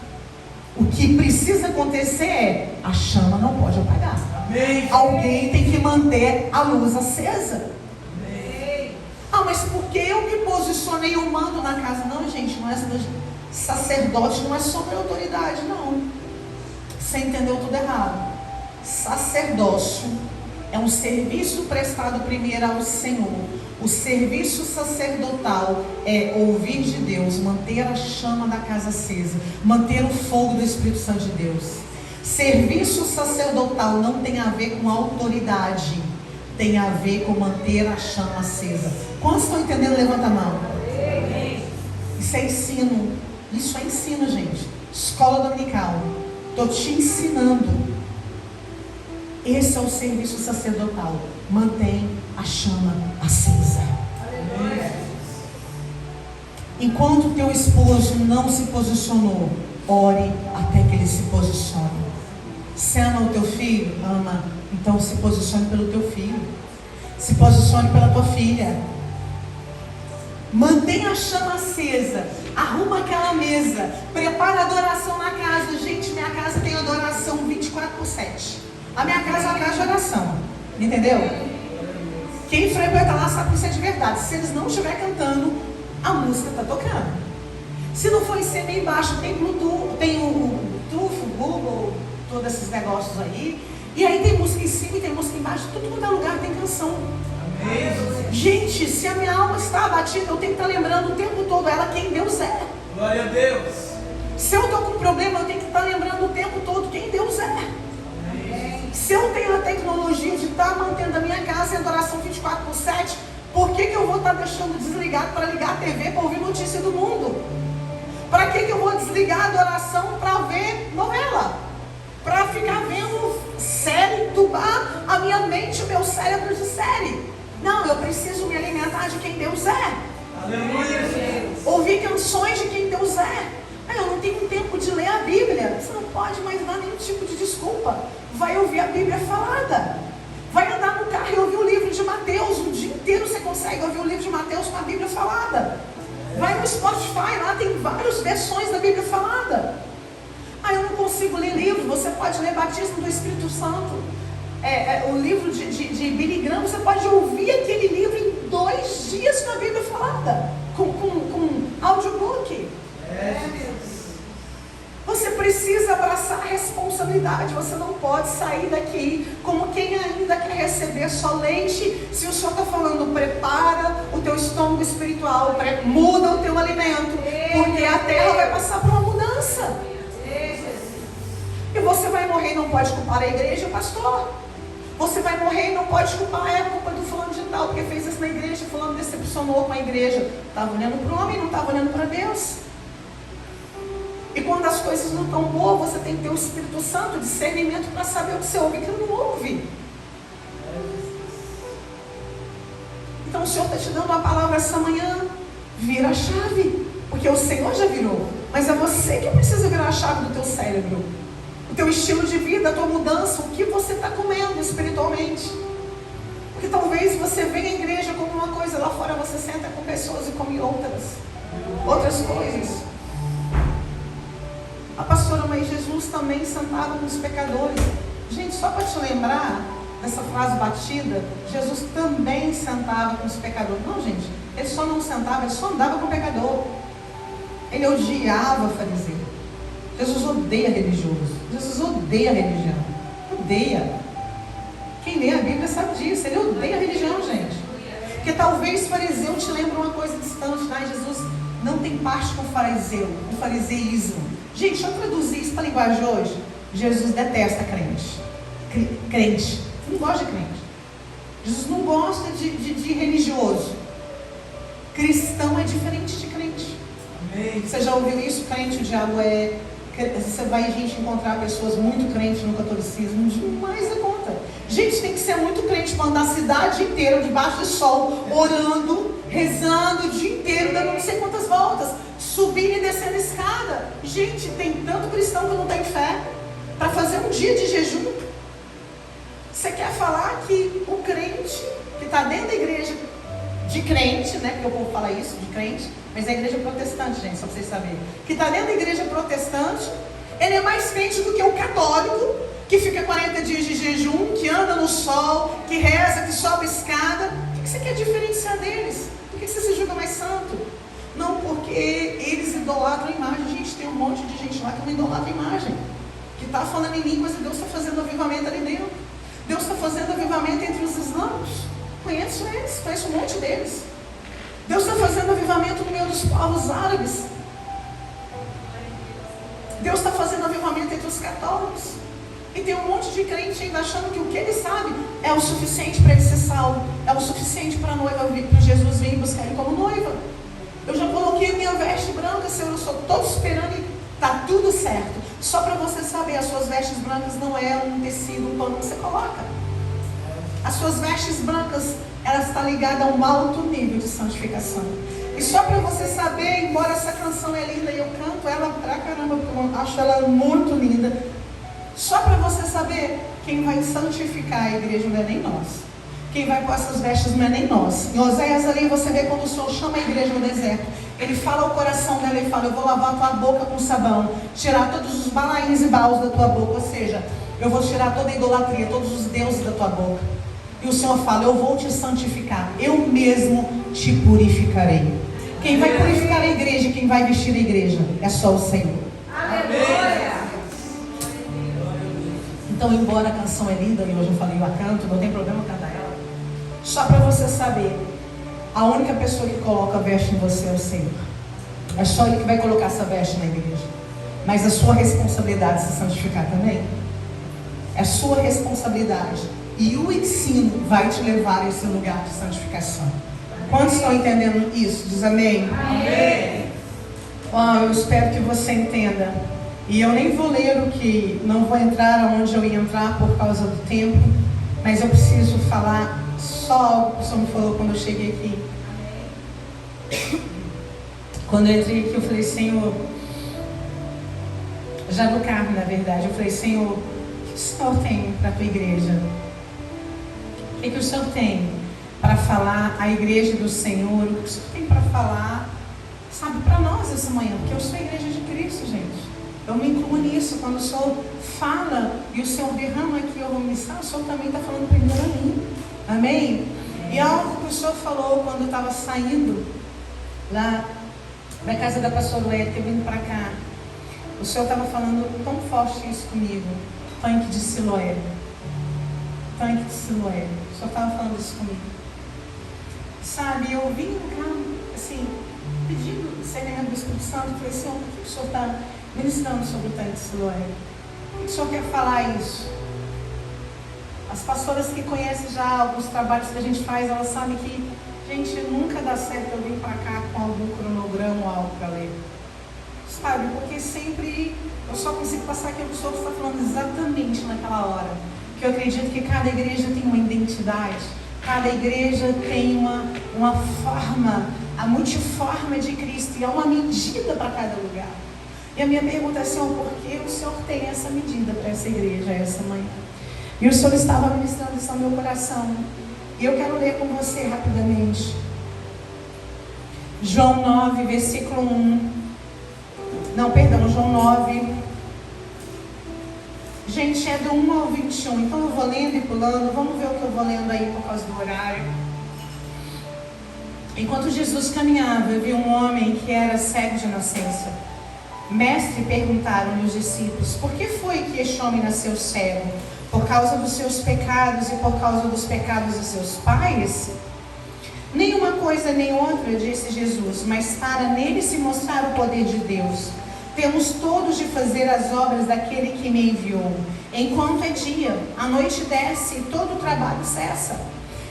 Speaker 1: O que precisa acontecer é, a chama não pode apagar.
Speaker 3: Amém.
Speaker 1: Alguém tem que manter a luz acesa.
Speaker 3: Amém.
Speaker 1: Ah, mas porque eu me posicionei, eu mando na casa? Não, gente, não é sacerdote, não é sobre autoridade, não. Você entendeu tudo errado. Sacerdócio é um serviço prestado primeiro ao Senhor. O serviço sacerdotal é ouvir de Deus, manter a chama da casa acesa, manter o fogo do Espírito Santo de Deus. Serviço sacerdotal não tem a ver com autoridade, tem a ver com manter a chama acesa. Quantos estão entendendo? Levanta a mão. Isso é ensino. Isso é ensino, gente. Escola dominical. Estou te ensinando. Esse é o serviço sacerdotal. Mantém a chama acesa.
Speaker 3: Aleluia.
Speaker 1: Enquanto teu esposo não se posicionou, ore até que ele se posicione. Se ama o teu filho? Ama. Então se posicione pelo teu filho. Se posicione pela tua filha. Mantenha a chama acesa. Arruma aquela mesa. Prepara a adoração na casa. Gente, minha casa tem adoração 24/7. A minha casa é uma casa de oração. Entendeu? Quem frequenta lá sabe que isso é de verdade. Se eles não estiver cantando, a música está tocando. Se não for em cima e embaixo, tem Bluetooth, tem o Tufo, Google, todos esses negócios aí. E aí tem música em cima e tem música embaixo. Tudo quanto é lugar tem canção.
Speaker 3: Amém.
Speaker 1: Gente, se a minha alma está abatida, eu tenho que estar lembrando o tempo todo ela quem Deus é.
Speaker 3: Glória a Deus.
Speaker 1: Se eu estou com problema, eu tenho que estar lembrando o tempo todo quem Deus é. Se eu tenho a tecnologia de estar mantendo a minha casa em adoração 24/7, por que eu vou estar deixando desligado para ligar a TV para ouvir notícia do mundo? Para que eu vou desligar a adoração para ver novela? Para ficar vendo série, entubar a minha mente, o meu cérebro de série? Não, eu preciso me alimentar de quem Deus é.
Speaker 3: Aleluia.
Speaker 1: Ouvir canções de quem Deus é. Eu não tenho tempo de ler a Bíblia. Você não pode mais dar nenhum tipo de desculpa. Vai ouvir a Bíblia falada. Vai andar no carro e ouvir o livro de Mateus. O dia inteiro você consegue ouvir o livro de Mateus com a Bíblia falada. Vai no Spotify, lá tem várias versões da Bíblia falada. Ah, eu não consigo ler livro. Você pode ler Batismo do Espírito Santo. O livro de Billy Graham, você pode ouvir aquele livro em 2 dias com a Bíblia falada. Com audiobook. Você precisa abraçar a responsabilidade. Você não pode sair daqui como quem ainda quer receber só leite. Se o Senhor está falando, prepara o teu estômago espiritual, muda o teu alimento, porque a terra vai passar por uma mudança. E você vai morrer e não pode culpar a igreja e o pastor. Você vai morrer e não pode culpar a culpa do fulano de tal, porque fez isso na igreja, fulano decepcionou com a igreja. Estava olhando para o homem, não estava olhando para Deus. E quando as coisas não estão boas, você tem que ter o Espírito Santo, discernimento para saber o que você ouve e o que não ouve. Então o Senhor está te dando uma palavra essa manhã. Vira a chave, porque o Senhor já virou. Mas é você que precisa virar a chave do teu cérebro. O teu estilo de vida, a tua mudança, o que você está comendo espiritualmente. Porque talvez você venha à igreja como uma coisa, lá fora você senta com pessoas e come outras coisas. A pastora, mas Jesus também sentava com os pecadores. Gente, só para te lembrar dessa frase batida, Jesus também sentava com os pecadores. Não, gente, ele só não sentava, ele só andava com o pecador. Ele odiava fariseu. Jesus odeia religioso. Jesus odeia a religião. Odeia. Quem lê a Bíblia sabe disso. Ele odeia a religião, gente. Porque talvez fariseu te lembre uma coisa distante. Jesus não tem parte com o fariseu, com o fariseísmo. Gente, deixa eu traduzir isso para a linguagem de hoje. Jesus detesta crente. Crente. Não gosta de crente. Jesus não gosta de religioso. Cristão é diferente de crente.
Speaker 3: Amém.
Speaker 1: Você já ouviu isso? Crente, o diabo é... Você vai, gente, encontrar pessoas muito crentes no catolicismo, demais da conta. Gente, tem que ser muito crente para andar a cidade inteira, debaixo do sol, orando, rezando o dia inteiro, dando não sei quantas voltas, subindo e descendo a escada. Gente, tem tanto cristão que não tem fé para fazer um dia de jejum. Você quer falar que o crente que está dentro da igreja de crente, né? Porque o povo fala isso, de crente, mas é a igreja protestante, gente, só para vocês saberem. Que está dentro da igreja protestante, ele é mais crente do que o católico, que fica 40 dias de jejum, que anda no sol, que reza, que sobe escada. O que você quer diferenciar deles? Por que você se julga mais santo? Não, porque eles idolatram a imagem. Gente, tem um monte de gente lá que não idolatra a imagem, que está falando em línguas e Deus está fazendo avivamento ali dentro. Deus está fazendo avivamento entre os islâmicos. Conheço eles, conheço um monte deles. Deus está fazendo avivamento no meio dos povos árabes. Deus está fazendo avivamento entre os católicos. E tem um monte de crente ainda achando que o que ele sabe é o suficiente para ele ser salvo. É o suficiente para a noiva vir, para Jesus vir buscar ele como noiva. Eu já coloquei a minha veste branca, Senhor, eu só estou esperando e está tudo certo. Só para você saber, as suas vestes brancas não é um tecido, um pano que você coloca. As suas vestes brancas, ela está ligada a um alto nível de santificação. E só para você saber, embora essa canção é linda e eu canto ela pra caramba, porque eu acho ela muito linda, só para você saber, quem vai santificar a igreja não é nem nós. Quem vai pôr essas vestes não é nem nós. Em Oséias ali você vê quando o Senhor chama a igreja no deserto, ele fala ao coração dela e fala: eu vou lavar a tua boca com sabão, tirar todos os balaíns e baús da tua boca. Ou seja, eu vou tirar toda a idolatria, todos os deuses da tua boca. E o Senhor fala: eu vou te santificar, eu mesmo te purificarei. Quem vai purificar a igreja, quem vai vestir a igreja, é só o Senhor.
Speaker 2: Aleluia.
Speaker 1: Então, embora a canção é linda, e hoje eu falei, eu a canto, não tem problema cantar ela. Só para você saber, a única pessoa que coloca a veste em você é o Senhor. É só Ele que vai colocar essa veste na igreja. Mas a sua responsabilidade é se santificar também. É sua responsabilidade. E o ensino vai te levar a esse lugar de santificação. Quantos estão entendendo isso? Diz amém?
Speaker 2: Amém.
Speaker 1: Eu espero que você entenda. E eu nem vou ler o que, não vou entrar onde eu ia entrar por causa do tempo, mas eu preciso falar só algo que o Senhor me falou quando eu cheguei aqui. Quando eu entrei aqui, eu falei: Senhor, já no carro, na verdade, eu falei: Senhor, o que o Senhor tem para a tua igreja? O que o Senhor tem para falar à igreja do Senhor? O que o Senhor tem para falar, sabe, para nós essa manhã? Porque eu sou a igreja de Cristo, gente. Eu me incluo nisso. Quando o Senhor fala e o Senhor derrama aqui eu vou ministrar, o Senhor também está falando primeiro a mim. Amém? E algo que o Senhor falou quando eu estava saindo lá da casa da pastora Leta, vindo para cá. O Senhor estava falando tão forte isso comigo. Tanque de Siloé. Tanque de Siloé. O Senhor estava falando isso comigo. Sabe, eu vim no carro, assim, pedindo discernimento do Espírito Santo. Eu falei: Senhor, por que o Senhor está ministrando sobre o tanque de Siloé? Por que o Senhor quer falar isso? As pastoras que conhecem já alguns trabalhos que a gente faz, elas sabem que, gente, nunca dá certo eu vir para cá com algum cronograma ou algo para ler. Sabe, porque sempre eu só consigo passar aquilo que o Senhor está falando exatamente naquela hora. Porque eu acredito que cada igreja tem uma identidade, cada igreja tem uma forma, a multiforma de Cristo, e há uma medida para cada lugar. E a minha pergunta é: Senhor, por que o Senhor tem essa medida para essa igreja, essa manhã? E o Senhor estava ministrando isso ao meu coração. E eu quero ler com você rapidamente. João 9, versículo 1. Não, perdão, João 9. Gente, é do 1 ao 21. Então eu vou lendo e pulando. Vamos ver o que eu vou lendo aí por causa do horário. Enquanto Jesus caminhava, viu um homem que era cego de nascença. Mestre, perguntaram-lhe os discípulos: por que foi que este homem nasceu cego? Por causa dos seus pecados e por causa dos pecados de seus pais? Nenhuma coisa nem outra, disse Jesus, mas para nele se mostrar o poder de Deus. Temos todos de fazer as obras daquele que me enviou. Enquanto é dia, a noite desce e todo o trabalho cessa.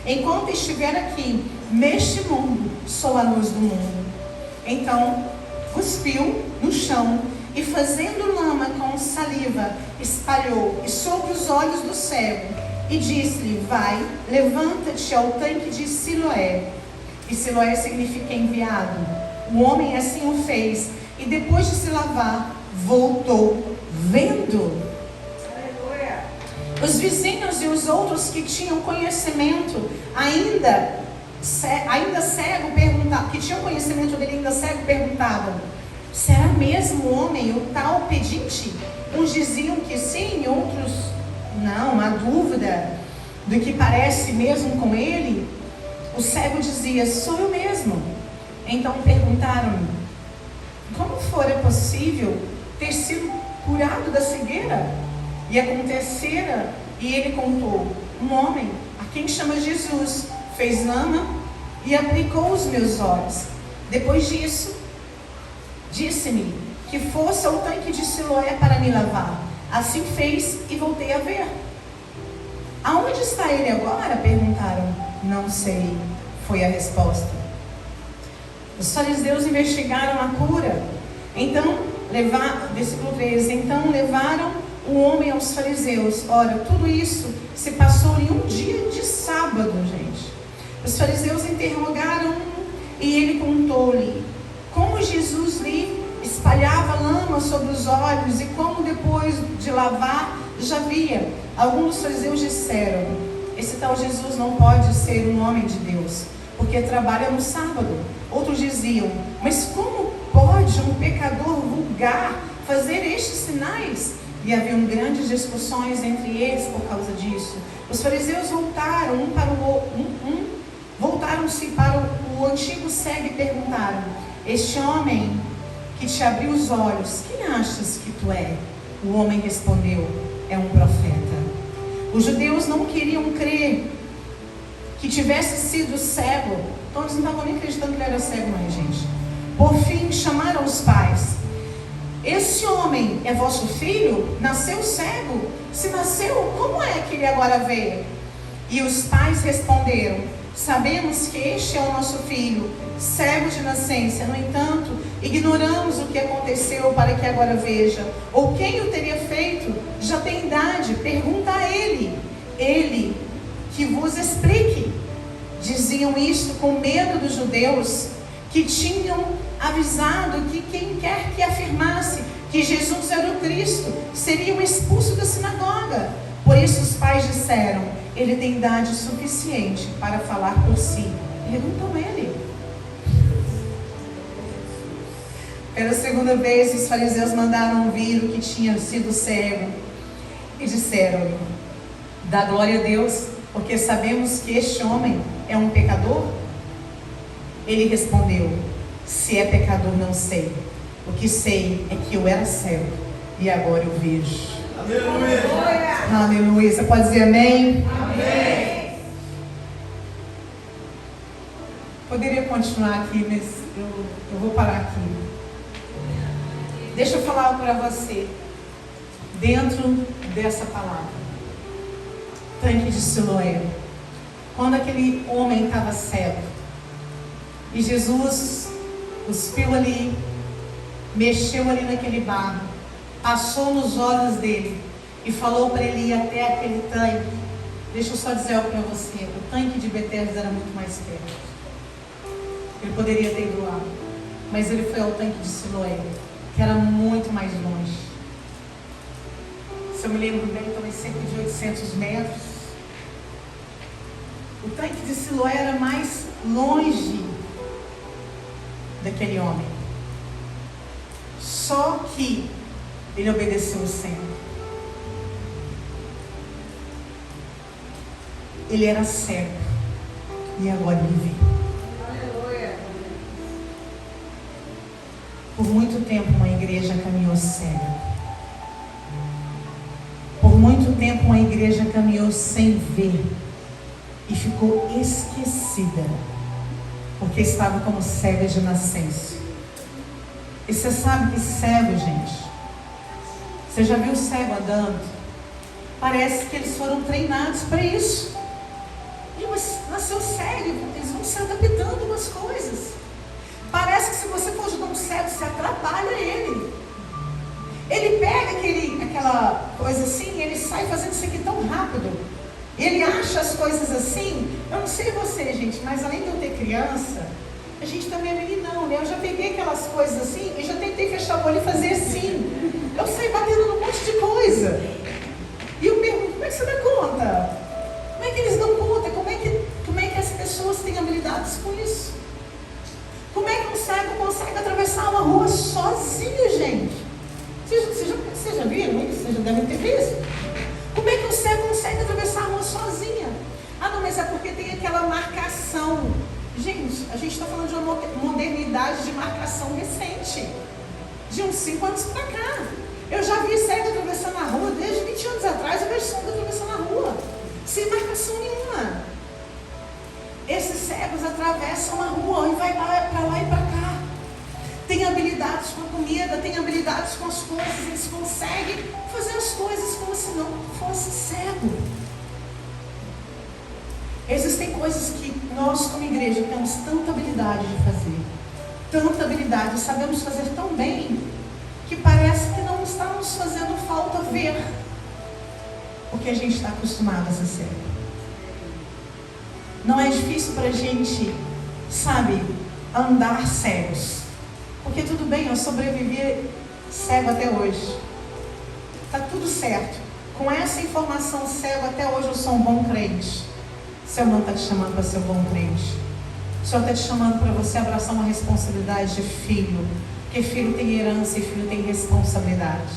Speaker 1: Enquanto estiver aqui, neste mundo, sou a luz do mundo. Então, cuspiu no chão e, fazendo lama com saliva, espalhou e sobre os olhos do cego, e disse-lhe: vai, levanta-te ao tanque de Siloé. E Siloé significa enviado. O homem assim o fez, e depois de se lavar, voltou vendo. Os vizinhos e os outros que tinham conhecimento ainda ainda cego, perguntavam, que tinham conhecimento dele, ainda cego, perguntavam: será mesmo o homem o tal pedinte? Uns diziam que sim, outros não, há dúvida do que parece mesmo com ele. O cego dizia: sou eu mesmo. Então perguntaram-lhe: como fora possível ter sido curado da cegueira? E acontecera, e ele contou: um homem, a quem chama Jesus, fez lama e aplicou os meus olhos. Depois disso, disse-me que fosse ao tanque de Siloé para me lavar. Assim fez e voltei a ver. Aonde está ele agora? Perguntaram. Não sei, foi a resposta. Os fariseus investigaram a cura. Então, versículo 13, então levaram o homem aos fariseus. Ora, tudo isso se passou em um dia de sábado, gente. Os fariseus interrogaram e ele contou-lhe como Jesus lhe espalhava lama sobre os olhos e como depois de lavar já via. Alguns dos fariseus disseram: esse tal Jesus não pode ser um homem de Deus, porque trabalha no sábado. Outros diziam: mas como pode um pecador vulgar fazer estes sinais? E haviam grandes discussões entre eles por causa disso. Os fariseus voltaram-se para o antigo cego e perguntaram: este homem que te abriu os olhos, quem achas que tu é? O homem respondeu: é um profeta. Os judeus não queriam crer que tivesse sido cego. Então eles não estavam nem acreditando que ele era cego, não, gente. Por fim, chamaram os pais. Esse homem é vosso filho? Nasceu cego? Se nasceu, como é que ele agora vê? E os pais responderam: sabemos que este é o nosso filho, cego de nascença. No entanto, ignoramos o que aconteceu para que agora veja. Ou quem o teria feito? Já tem idade, pergunta a ele. Ele que vos explique. Diziam isto com medo dos judeus, que tinham avisado que quem quer que afirmasse que Jesus era o Cristo, seriam expulsos da sinagoga. Por isso os pais disseram: ele tem idade suficiente para falar por si. Perguntam ele. Pela segunda vez os fariseus mandaram vir o que tinha sido cego e disseram: dá glória a Deus, porque sabemos que este homem é um pecador. Ele respondeu: se é pecador não sei, o que sei é que eu era cego e agora eu vejo.
Speaker 3: Aleluia.
Speaker 1: Aleluia. Você pode dizer amém?
Speaker 3: Amém.
Speaker 1: Poderia continuar aqui, mas eu vou parar aqui. Deixa eu falar algo para você. Dentro dessa palavra, tanque de Siloé, quando aquele homem estava cego e Jesus cuspiu ali, mexeu ali naquele barro, passou nos olhos dele e falou para ele ir até aquele tanque. Deixa eu só dizer algo para você: o tanque de Betesda era muito mais perto. Ele poderia ter ido lá, mas ele foi ao tanque de Siloé, que era muito mais longe. Se eu me lembro bem, talvez cerca de 800 metros. O tanque de Siloé era mais longe daquele homem. Só que ele obedeceu o Senhor. Ele era cego e agora ele vê.
Speaker 2: Aleluia.
Speaker 1: Por muito tempo uma igreja caminhou cega. Por muito tempo uma igreja caminhou sem ver e ficou esquecida, porque estava como cega de nascença. E você sabe que cego, gente, você já viu cego andando? Parece que eles foram treinados para isso. Mas nasceu cego, eles vão se adaptando com as coisas. Parece que se você for ajudar um cego, você atrapalha ele. Ele pega aquela coisa assim, ele sai fazendo isso aqui tão rápido. Ele acha as coisas assim. Eu não sei você, gente, mas além de eu ter criança, a gente também é meninão, né? Eu já peguei aquelas coisas assim e já tentei fechar o olho e fazer assim. Eu saí batendo num monte de coisa. E eu pergunto: como é que você dá conta? Como é que eles dão conta? Como é que as pessoas têm habilidade uma rua sozinho, gente. Vocês já viram isso? Vocês já devem ter visto. Como é que o cego consegue atravessar a rua sozinha? Ah, não, mas é porque tem aquela marcação. Gente, a gente está falando de uma modernidade de marcação recente. De uns 5 anos para cá. Eu já vi cego atravessando a rua desde 20 anos atrás. Eu vejo cego atravessando a rua sem marcação nenhuma. Esses cegos atravessam a rua e vai para lá e para cá. Tem habilidades com a comida, tem habilidades com as coisas. Eles conseguem fazer as coisas como se não fosse cego. Existem coisas que nós como igreja temos tanta habilidade de fazer. Tanta habilidade, sabemos fazer tão bem, que parece que não está nos fazendo falta ver. Porque a gente está acostumado a ser cego. Não é difícil para a gente, sabe, andar cegos. Porque tudo bem, eu sobrevivi cego até hoje. Está tudo certo. Com essa informação cego, até hoje eu sou um bom crente. O Senhor não está te chamando para ser um bom crente. O Senhor está te chamando para você abraçar uma responsabilidade de filho. Porque filho tem herança e filho tem responsabilidade.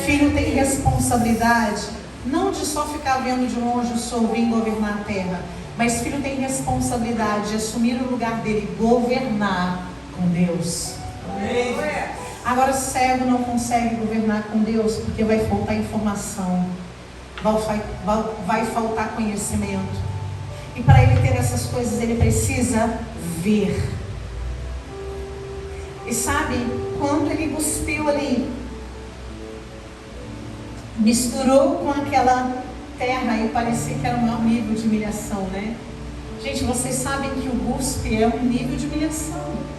Speaker 1: Filho tem responsabilidade, não de só ficar vendo de longe o Senhor vir governar a terra. Mas filho tem responsabilidade de assumir o lugar dele e governar com Deus.
Speaker 3: Amém.
Speaker 1: Agora cego não consegue governar com Deus porque vai faltar informação, vai faltar conhecimento. E para ele ter essas coisas ele precisa ver. E sabe, quando ele cuspiu ali, misturou com aquela terra e parecia que era um maior nível de humilhação, né? Gente, vocês sabem que o cuspe é um nível de humilhação.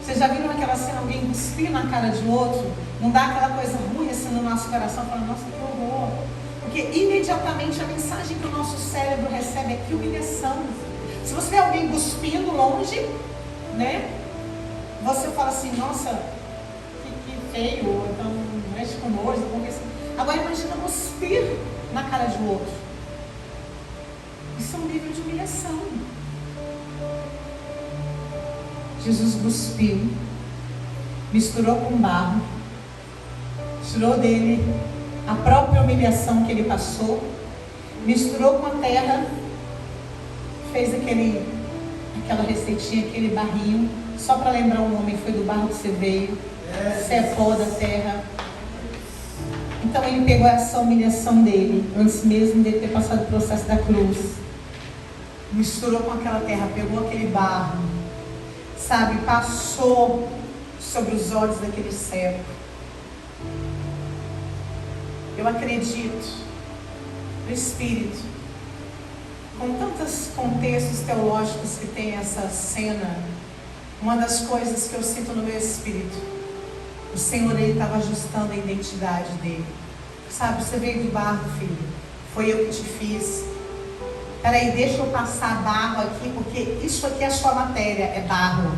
Speaker 1: Vocês já viram aquela cena, alguém cuspir na cara de outro? Não dá aquela coisa ruim assim no nosso coração, falando, nossa, que horror. Porque imediatamente a mensagem que o nosso cérebro recebe é que humilhação. Se você vê alguém cuspindo longe, né? Você fala assim, nossa, que feio, ou então mexe com nojo, alguma coisa assim. Agora imagina cuspir na cara de outro. Isso é um nível de humilhação. Jesus cuspiu, misturou com barro, tirou dele a própria humilhação que ele passou, misturou com a terra, fez aquela receitinha, aquele barrinho, só para lembrar o homem, foi do barro que você veio, você é pó da terra. Então ele pegou essa humilhação dele, antes mesmo de ter passado o processo da cruz, misturou com aquela terra, pegou aquele barro, sabe, passou sobre os olhos daquele cego. Eu acredito no Espírito, com tantos contextos teológicos que tem essa cena, uma das coisas que eu sinto no meu espírito, o Senhor, ele estava ajustando a identidade dele. Sabe, você veio do barro, filho, foi eu que te fiz. Peraí, deixa eu passar barro aqui, porque isso aqui é a sua matéria, é barro.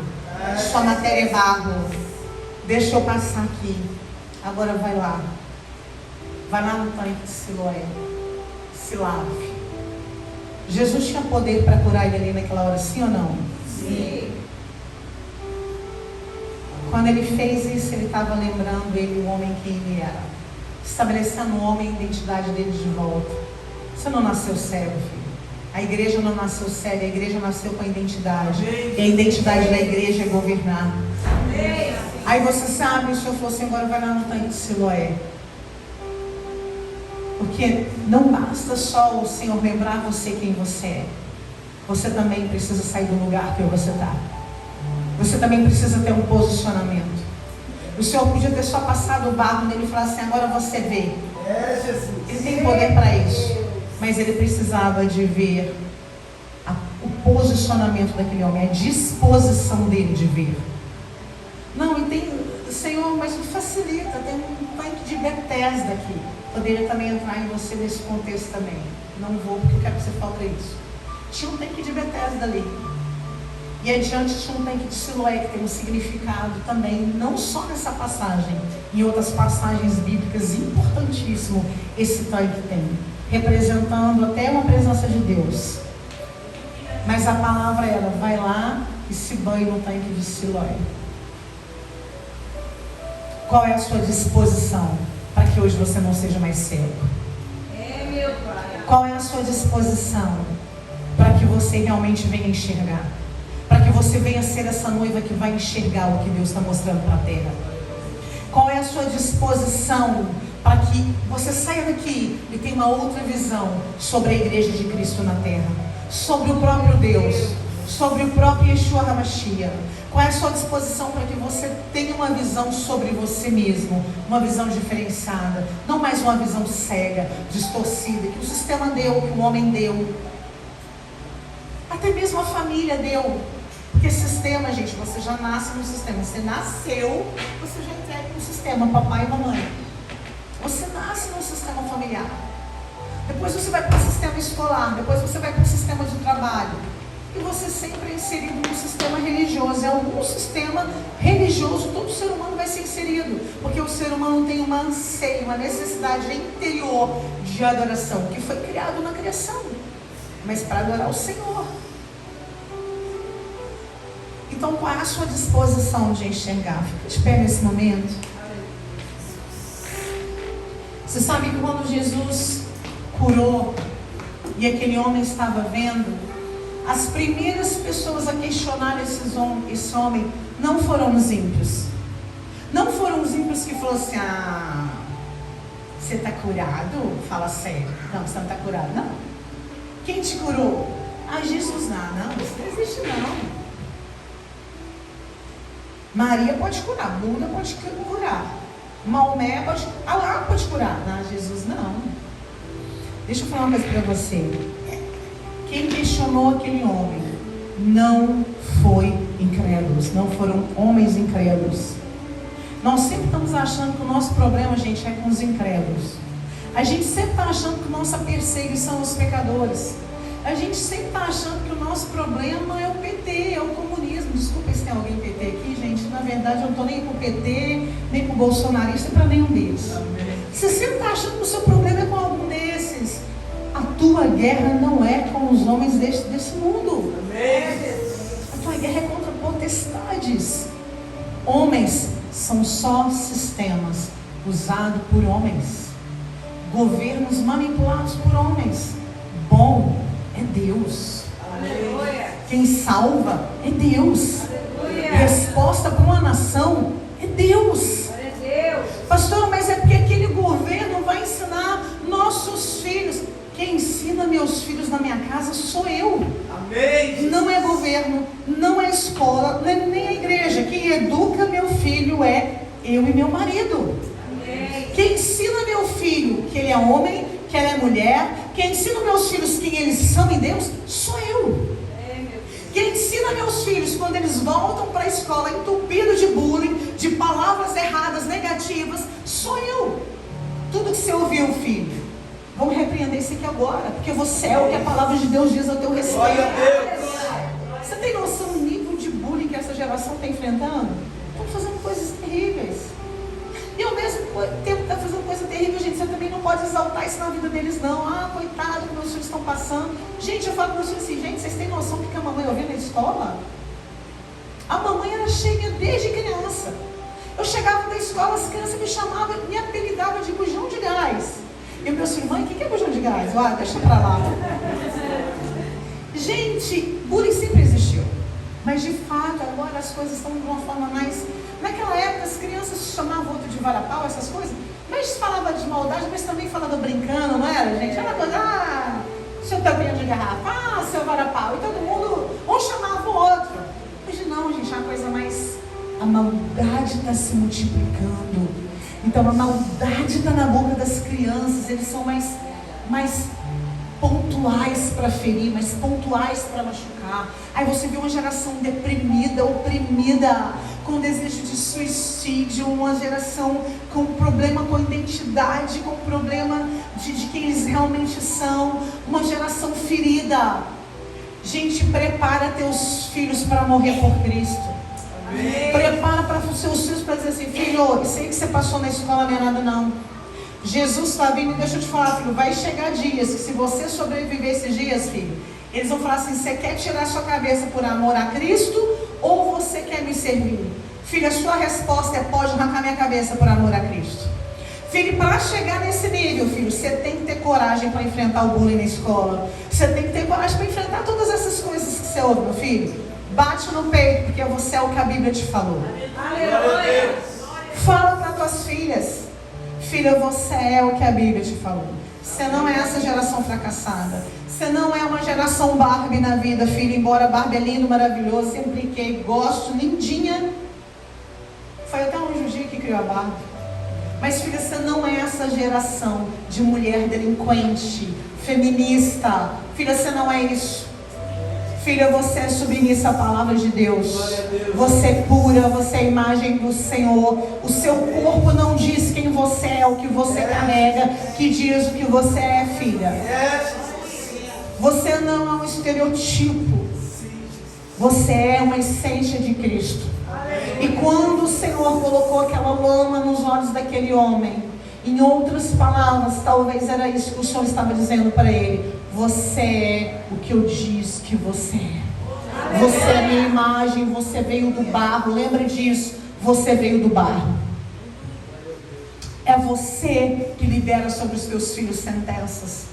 Speaker 1: Sua matéria é barro. Deixa eu passar aqui. Agora vai lá. Vai lá no tanque de Siloé. Se lave. Jesus tinha poder para curar ele ali naquela hora, sim ou não?
Speaker 2: Sim.
Speaker 1: Quando ele fez isso, ele estava lembrando ele, o homem que ele era. Estabelecendo o homem, a identidade dele de volta. Você não nasceu cego, filho. A igreja não nasceu cega, a igreja nasceu com a identidade. E a identidade da igreja é governar. Aí você sabe, o Senhor falou assim, agora vai lá no tanque de Siloé. Porque não basta só o Senhor lembrar você quem você é. Você também precisa sair do lugar que você está. Você também precisa ter um posicionamento. O Senhor podia ter só passado o barro nele e falar assim, agora você vê. Ele tem poder para isso. Mas ele precisava de ver o posicionamento daquele homem, a disposição dele de ver. Não, e tem, Senhor, mas facilita, tem um tanque de Bethesda aqui. Poderia também entrar em você nesse contexto também. Não vou porque eu quero que você falte isso. Tinha um tanque de Bethesda ali. E adiante tinha um tanque de Siloé que tem um significado também, não só nessa passagem, em outras passagens bíblicas importantíssimo esse tanque tem, representando até uma presença de Deus. Mas a palavra era, vai lá e se banhe no tanque de Siloé. Qual é a sua disposição para que hoje você não seja mais cego?
Speaker 2: Meu Pai.
Speaker 1: Qual é a sua disposição para que você realmente venha enxergar? Para que você venha ser essa noiva que vai enxergar o que Deus está mostrando para a terra? Qual é a sua disposição para que você saia daqui e tenha uma outra visão sobre a igreja de Cristo na terra? Sobre o próprio Deus, sobre o próprio Yeshua HaMashiach. Qual é a sua disposição para que você tenha uma visão sobre você mesmo, uma visão diferenciada, não mais uma visão cega, distorcida, que o sistema deu, que o homem deu, até mesmo a família deu. Porque sistema, gente, você já nasce no sistema, você nasceu, você já entrega no sistema, papai e mamãe. Você nasce no sistema familiar, depois você vai para o sistema escolar, depois você vai para o sistema de trabalho, e você sempre é inserido num sistema religioso. Em algum sistema religioso, todo ser humano vai ser inserido, porque o ser humano tem uma anseio, uma necessidade interior de adoração, que foi criado na criação, mas para adorar o Senhor. Então, qual é a sua disposição de enxergar? Fica de pé nesse momento. Você sabe que quando Jesus curou e aquele homem estava vendo, as primeiras pessoas a questionar esse homem não foram os ímpios. Não foram os ímpios que falaram assim: ah, você está curado? Fala sério. Não, você não está curado, não. Quem te curou? Ah, Jesus. Não, isso não existe não. Maria pode curar, Buda pode curar, Maomé pode, Allah pode curar. Não, Jesus não. Deixa eu falar uma coisa para você. Quem questionou aquele homem não foi incrédulos, não foram homens incrédulos. Nós sempre estamos achando que o nosso problema, gente, é com os incrédulos. A gente sempre está achando que nossa perseguição são os pecadores. A gente sempre está achando que o nosso problema é o PT, é o comunismo. Desculpa se tem alguém PT aqui, gente. Na verdade, eu não estou nem com o PT, nem com o bolsonarista, para nenhum deles. Você sempre está achando que o seu problema é com algum desses. A tua guerra não é com os homens desse mundo. A tua guerra é contra potestades. Homens são só sistemas usados por homens. Governos manipulados por homens. Bom é Deus.
Speaker 2: Aleluia.
Speaker 1: Quem salva é Deus.
Speaker 2: Aleluia.
Speaker 1: Resposta para uma nação é Deus.
Speaker 2: Glória a Deus.
Speaker 1: Pastor, mas é porque aquele governo vai ensinar nossos filhos. Quem ensina meus filhos na minha casa sou eu.
Speaker 3: Amém.
Speaker 1: Não é governo, não é escola, não é nem a igreja. Quem educa meu filho é eu e meu marido.
Speaker 2: Amém.
Speaker 1: Quem ensina meu filho que ele é homem, que ela é mulher, quem ensina meus filhos quem eles são em Deus, sou eu. Quem ensina meus filhos quando eles voltam para a escola entupidos de bullying, de palavras erradas, negativas, sou eu. Tudo que você ouviu, filho, vamos repreender isso aqui agora, porque você é o que a palavra de Deus diz ao teu respeito.
Speaker 3: Glória a Deus.
Speaker 1: Você tem noção do nível de bullying que essa geração está enfrentando? Estão fazendo coisas terríveis. E ao mesmo tempo está fazendo coisa terrível, gente. Você também não pode exaltar isso na vida deles, não. Ah, coitado, que meus filhos estão passando. Gente, eu falo para vocês assim, gente, vocês têm noção do que a mamãe ouvia na escola? A mamãe era cheia desde criança. Eu chegava da escola, as crianças me chamavam, me apelidavam de bujão de gás. E meus filhos, mãe, o que é bujão de gás? Ah, deixa pra lá. Gente, bullying sempre existiu. Mas de fato, agora as coisas estão de uma forma mais... Naquela época, as crianças chamavam outro de varapau, essas coisas. Mas falava de maldade, mas também falava brincando, não era, gente? Era coisa, ah, seu tampinho de garrafa, ah, seu varapau. E todo mundo, um chamava o outro. Hoje não, gente, é uma coisa mais... A maldade está se multiplicando. Então, a maldade está na boca das crianças. Eles são mais pontuais para ferir, mais pontuais para machucar. Aí você vê uma geração deprimida, oprimida, com desejo de suicídio, uma geração com problema com identidade, com problema de quem eles realmente são, uma geração ferida. Gente, prepara teus filhos para morrer por Cristo.
Speaker 3: Amém.
Speaker 1: Prepara para os seus filhos para dizer assim, filho, isso aí que você passou na escola não é nada não. Jesus está vindo e deixa eu te falar, filho, vai chegar dias que se você sobreviver esses dias, filho, eles vão falar assim, você quer tirar sua cabeça por amor a Cristo ou você quer me servir? Filha, a sua resposta é: pode arrancar minha cabeça por amor a Cristo. Filho, para chegar nesse nível, filho, você tem que ter coragem para enfrentar o bullying na escola. Você tem que ter coragem para enfrentar todas essas coisas que você ouve, meu filho. Bate no peito, porque você é o que a Bíblia te falou.
Speaker 2: Aleluia.
Speaker 1: Fala para tuas filhas: filha, você é o que a Bíblia te falou. Você não é essa geração fracassada. Você não é uma geração Barbie na vida, filha. Embora Barbie é lindo, maravilhoso, sempre brinquei, gosto, lindinha. Foi até um Juju que criou a Barbie. Mas, filha, você não é essa geração de mulher delinquente, feminista. Filha, você não é isso. Filha, você é submissa à palavra de Deus. Você é pura, você é a imagem do Senhor. O seu corpo não diz quem você é, o que você carrega, que diz o que você é, filha. Você não é um estereotipo. Você é uma essência de Cristo. E quando o Senhor colocou aquela lama nos olhos daquele homem, em outras palavras, talvez era isso que o Senhor estava dizendo para ele: você é o que eu disse que você é. Você é minha imagem, você veio do barro. Lembra disso? Você veio do barro. É você que libera sobre os teus filhos sentenças.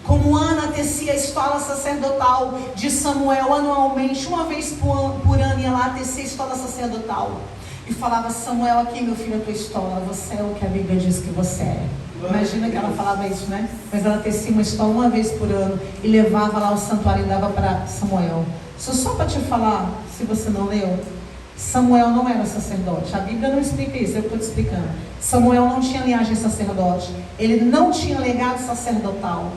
Speaker 1: Como Ana tecia a estola sacerdotal de Samuel anualmente, uma vez por ano ia lá tecer a estola sacerdotal. E falava: Samuel, aqui meu filho, a tua estola, você é o que a Bíblia diz que você é. Imagina que ela falava isso, né? Mas ela tecia uma estola uma vez por ano e levava lá ao santuário e dava para Samuel. Só para te falar, se você não leu, Samuel não era sacerdote. A Bíblia não explica isso, eu estou te explicando. Samuel não tinha linhagem sacerdote. Ele não tinha legado sacerdotal.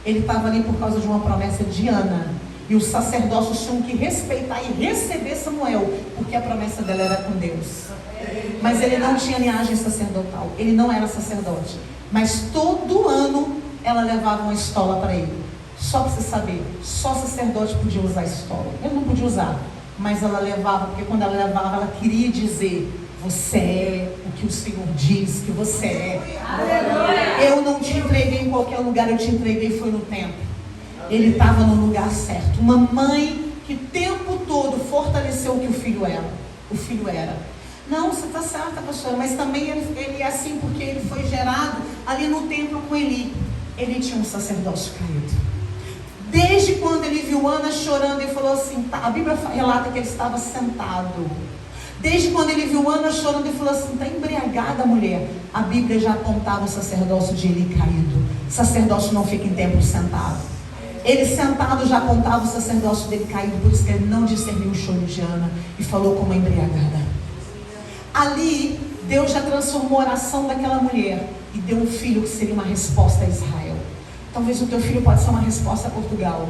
Speaker 1: Ele estava ali por causa de uma promessa de Ana. E os sacerdócios tinham que respeitar e receber Samuel, porque a promessa dela era com Deus. Mas ele não tinha linhagem sacerdotal. Ele não era sacerdote. Mas todo ano ela levava uma estola para ele. Só para você saber, só sacerdote podia usar a estola. Ele não podia usar, mas ela levava, porque quando ela levava, ela queria dizer: você é o que o Senhor diz que você é. Aleluia. Eu não te entreguei em qualquer lugar, eu te entreguei foi no templo. Ele estava no lugar certo. Uma mãe que o tempo todo fortaleceu o que o filho era. O filho era: não, você está certa, pastora, mas também ele é assim porque ele foi gerado ali no templo com Eli. Ele tinha um sacerdócio caído. Desde quando ele viu Ana chorando, ele falou assim, tá, a Bíblia relata que ele estava sentado. Desde quando ele viu Ana chorando, ele falou assim, está embriagada a mulher. A Bíblia já apontava o sacerdócio de Eli caído. O sacerdócio não fica em templo sentado. Ele sentado já apontava o sacerdócio dele caído, por isso que ele não discerniu o choro de Ana e falou como embriagada. Ali, Deus já transformou a oração daquela mulher e deu um filho que seria uma resposta a Israel. Talvez o teu filho pode ser uma resposta a Portugal.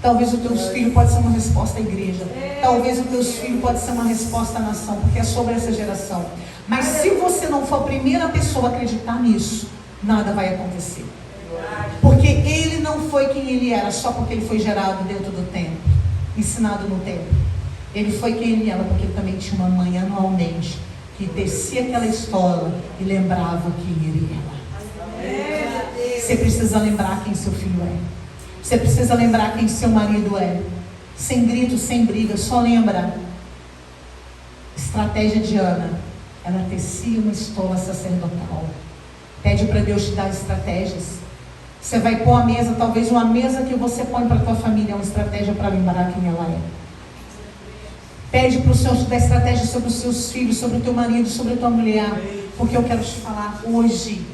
Speaker 1: Talvez o teu filho pode ser uma resposta à igreja. Talvez o teu filho pode ser uma resposta à nação, porque é sobre essa geração. Mas se você não for a primeira pessoa a acreditar nisso, nada vai acontecer. Porque ele não foi quem ele era só porque ele foi gerado dentro do templo, ensinado no templo. Ele foi quem ele era porque ele também tinha uma mãe anualmente que descia aquela estola e lembrava quem ele era. Você precisa lembrar quem seu filho é. Você precisa lembrar quem seu marido é. Sem grito, sem briga, só lembra. Estratégia de Ana. Ela tecia uma estola sacerdotal. Pede para Deus te dar estratégias. Você vai pôr a mesa, talvez uma mesa que você põe para a tua família é uma estratégia para lembrar quem ela é. Pede para o Senhor te dar estratégia sobre os seus filhos, sobre o teu marido, sobre a tua mulher. Porque eu quero te falar hoje,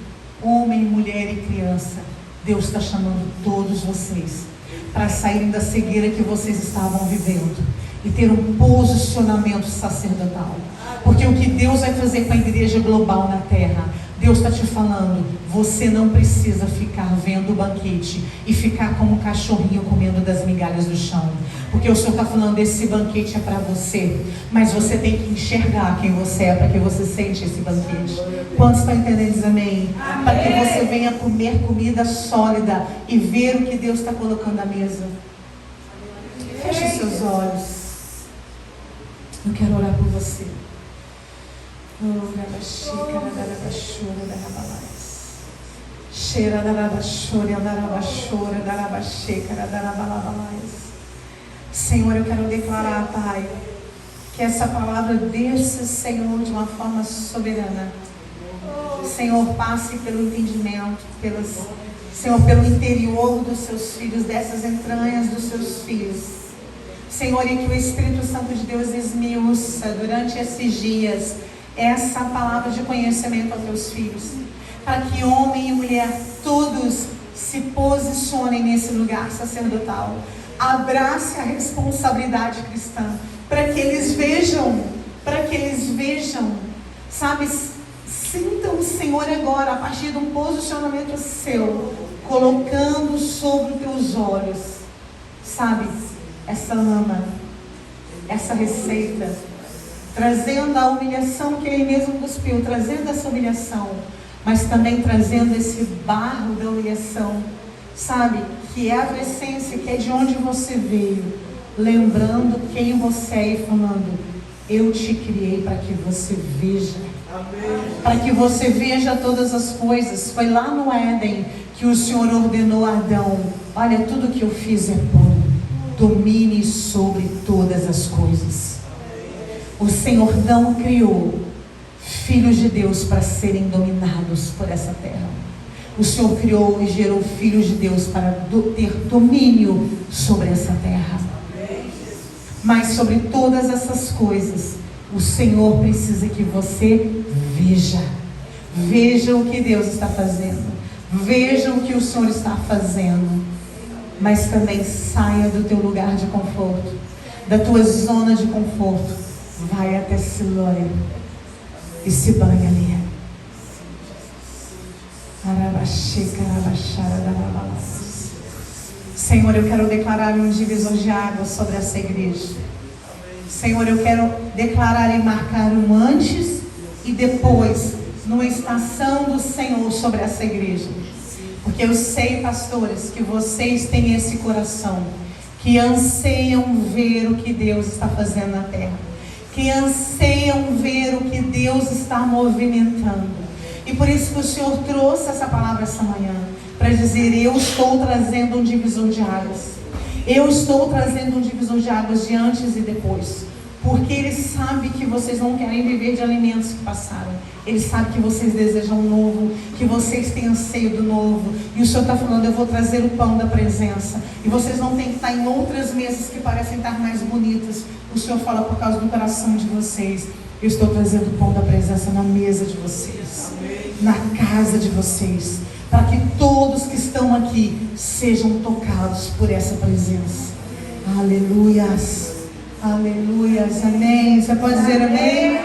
Speaker 1: homem, mulher e criança, Deus está chamando todos vocês para saírem da cegueira que vocês estavam vivendo e ter um posicionamento sacerdotal. Porque o que Deus vai fazer com a igreja global na terra, Deus está te falando, você não precisa ficar vendo o banquete e ficar como um cachorrinho comendo das migalhas do chão. Porque o Senhor está falando, esse banquete é para você, mas você tem que enxergar quem você é para que você sente esse banquete. Quantos estão entendendo? Diz amém? Amém. Para que você venha comer comida sólida e ver o que Deus está colocando à mesa. Feche os seus olhos. Eu quero orar por você. Senhor, eu quero declarar, Pai, Que essa palavra desça, Senhor, de uma forma soberana. Senhor, passe pelo entendimento, Senhor, pelo interior dos seus filhos, dessas entranhas dos seus filhos. Senhor, e que o Espírito Santo de Deus esmiuça durante esses dias essa palavra de conhecimento aos teus filhos, para que homem e mulher todos se posicionem nesse lugar sacerdotal, abrace a responsabilidade cristã, para que eles vejam, sabe, sintam o Senhor agora, a partir de um posicionamento seu, colocando sobre os teus olhos, sabe, essa ama, essa receita, trazendo a humilhação que Ele mesmo cuspiu, trazendo essa humilhação, mas também trazendo esse barro da humilhação, sabe, que é a tua essência, que é de onde você veio, lembrando quem você é e falando: eu te criei para que você veja, para que você veja todas as coisas. Foi lá no Éden que o Senhor ordenou a Adão: olha, tudo que eu fiz é bom, domine sobre todas as coisas. O Senhor não criou filhos de Deus para serem dominados por essa terra. O Senhor criou e gerou filhos de Deus para ter domínio sobre essa terra. Mas sobre todas essas coisas, o Senhor precisa que você veja o que Deus está fazendo, veja o que o Senhor está fazendo, mas também saia do teu lugar de conforto, da tua zona de conforto, vai até Siloé e se banhe ali. Senhor, eu quero declarar um divisor de águas sobre essa igreja. Senhor, eu quero declarar e marcar um antes e depois, numa estação do Senhor sobre essa igreja. Porque eu sei, pastores, que vocês têm esse coração, que anseiam ver o que Deus está fazendo na terra, que anseiam ver o que Deus está movimentando. E por isso que o Senhor trouxe essa palavra essa manhã, para dizer: eu estou trazendo um divisor de águas. Eu estou trazendo um divisor de águas de antes e depois. Porque Ele sabe que vocês não querem viver de alimentos que passaram. Ele sabe que vocês desejam um novo, que vocês têm anseio do novo. E o Senhor está falando: eu vou trazer o pão da presença. E vocês não têm que estar em outras mesas que parecem estar mais bonitas. O Senhor fala: por causa do coração de vocês, eu estou trazendo o pão da presença na mesa de vocês, na casa de vocês, para que todos que estão aqui sejam tocados por essa presença. Aleluias, aleluias, amém. Você pode dizer amém?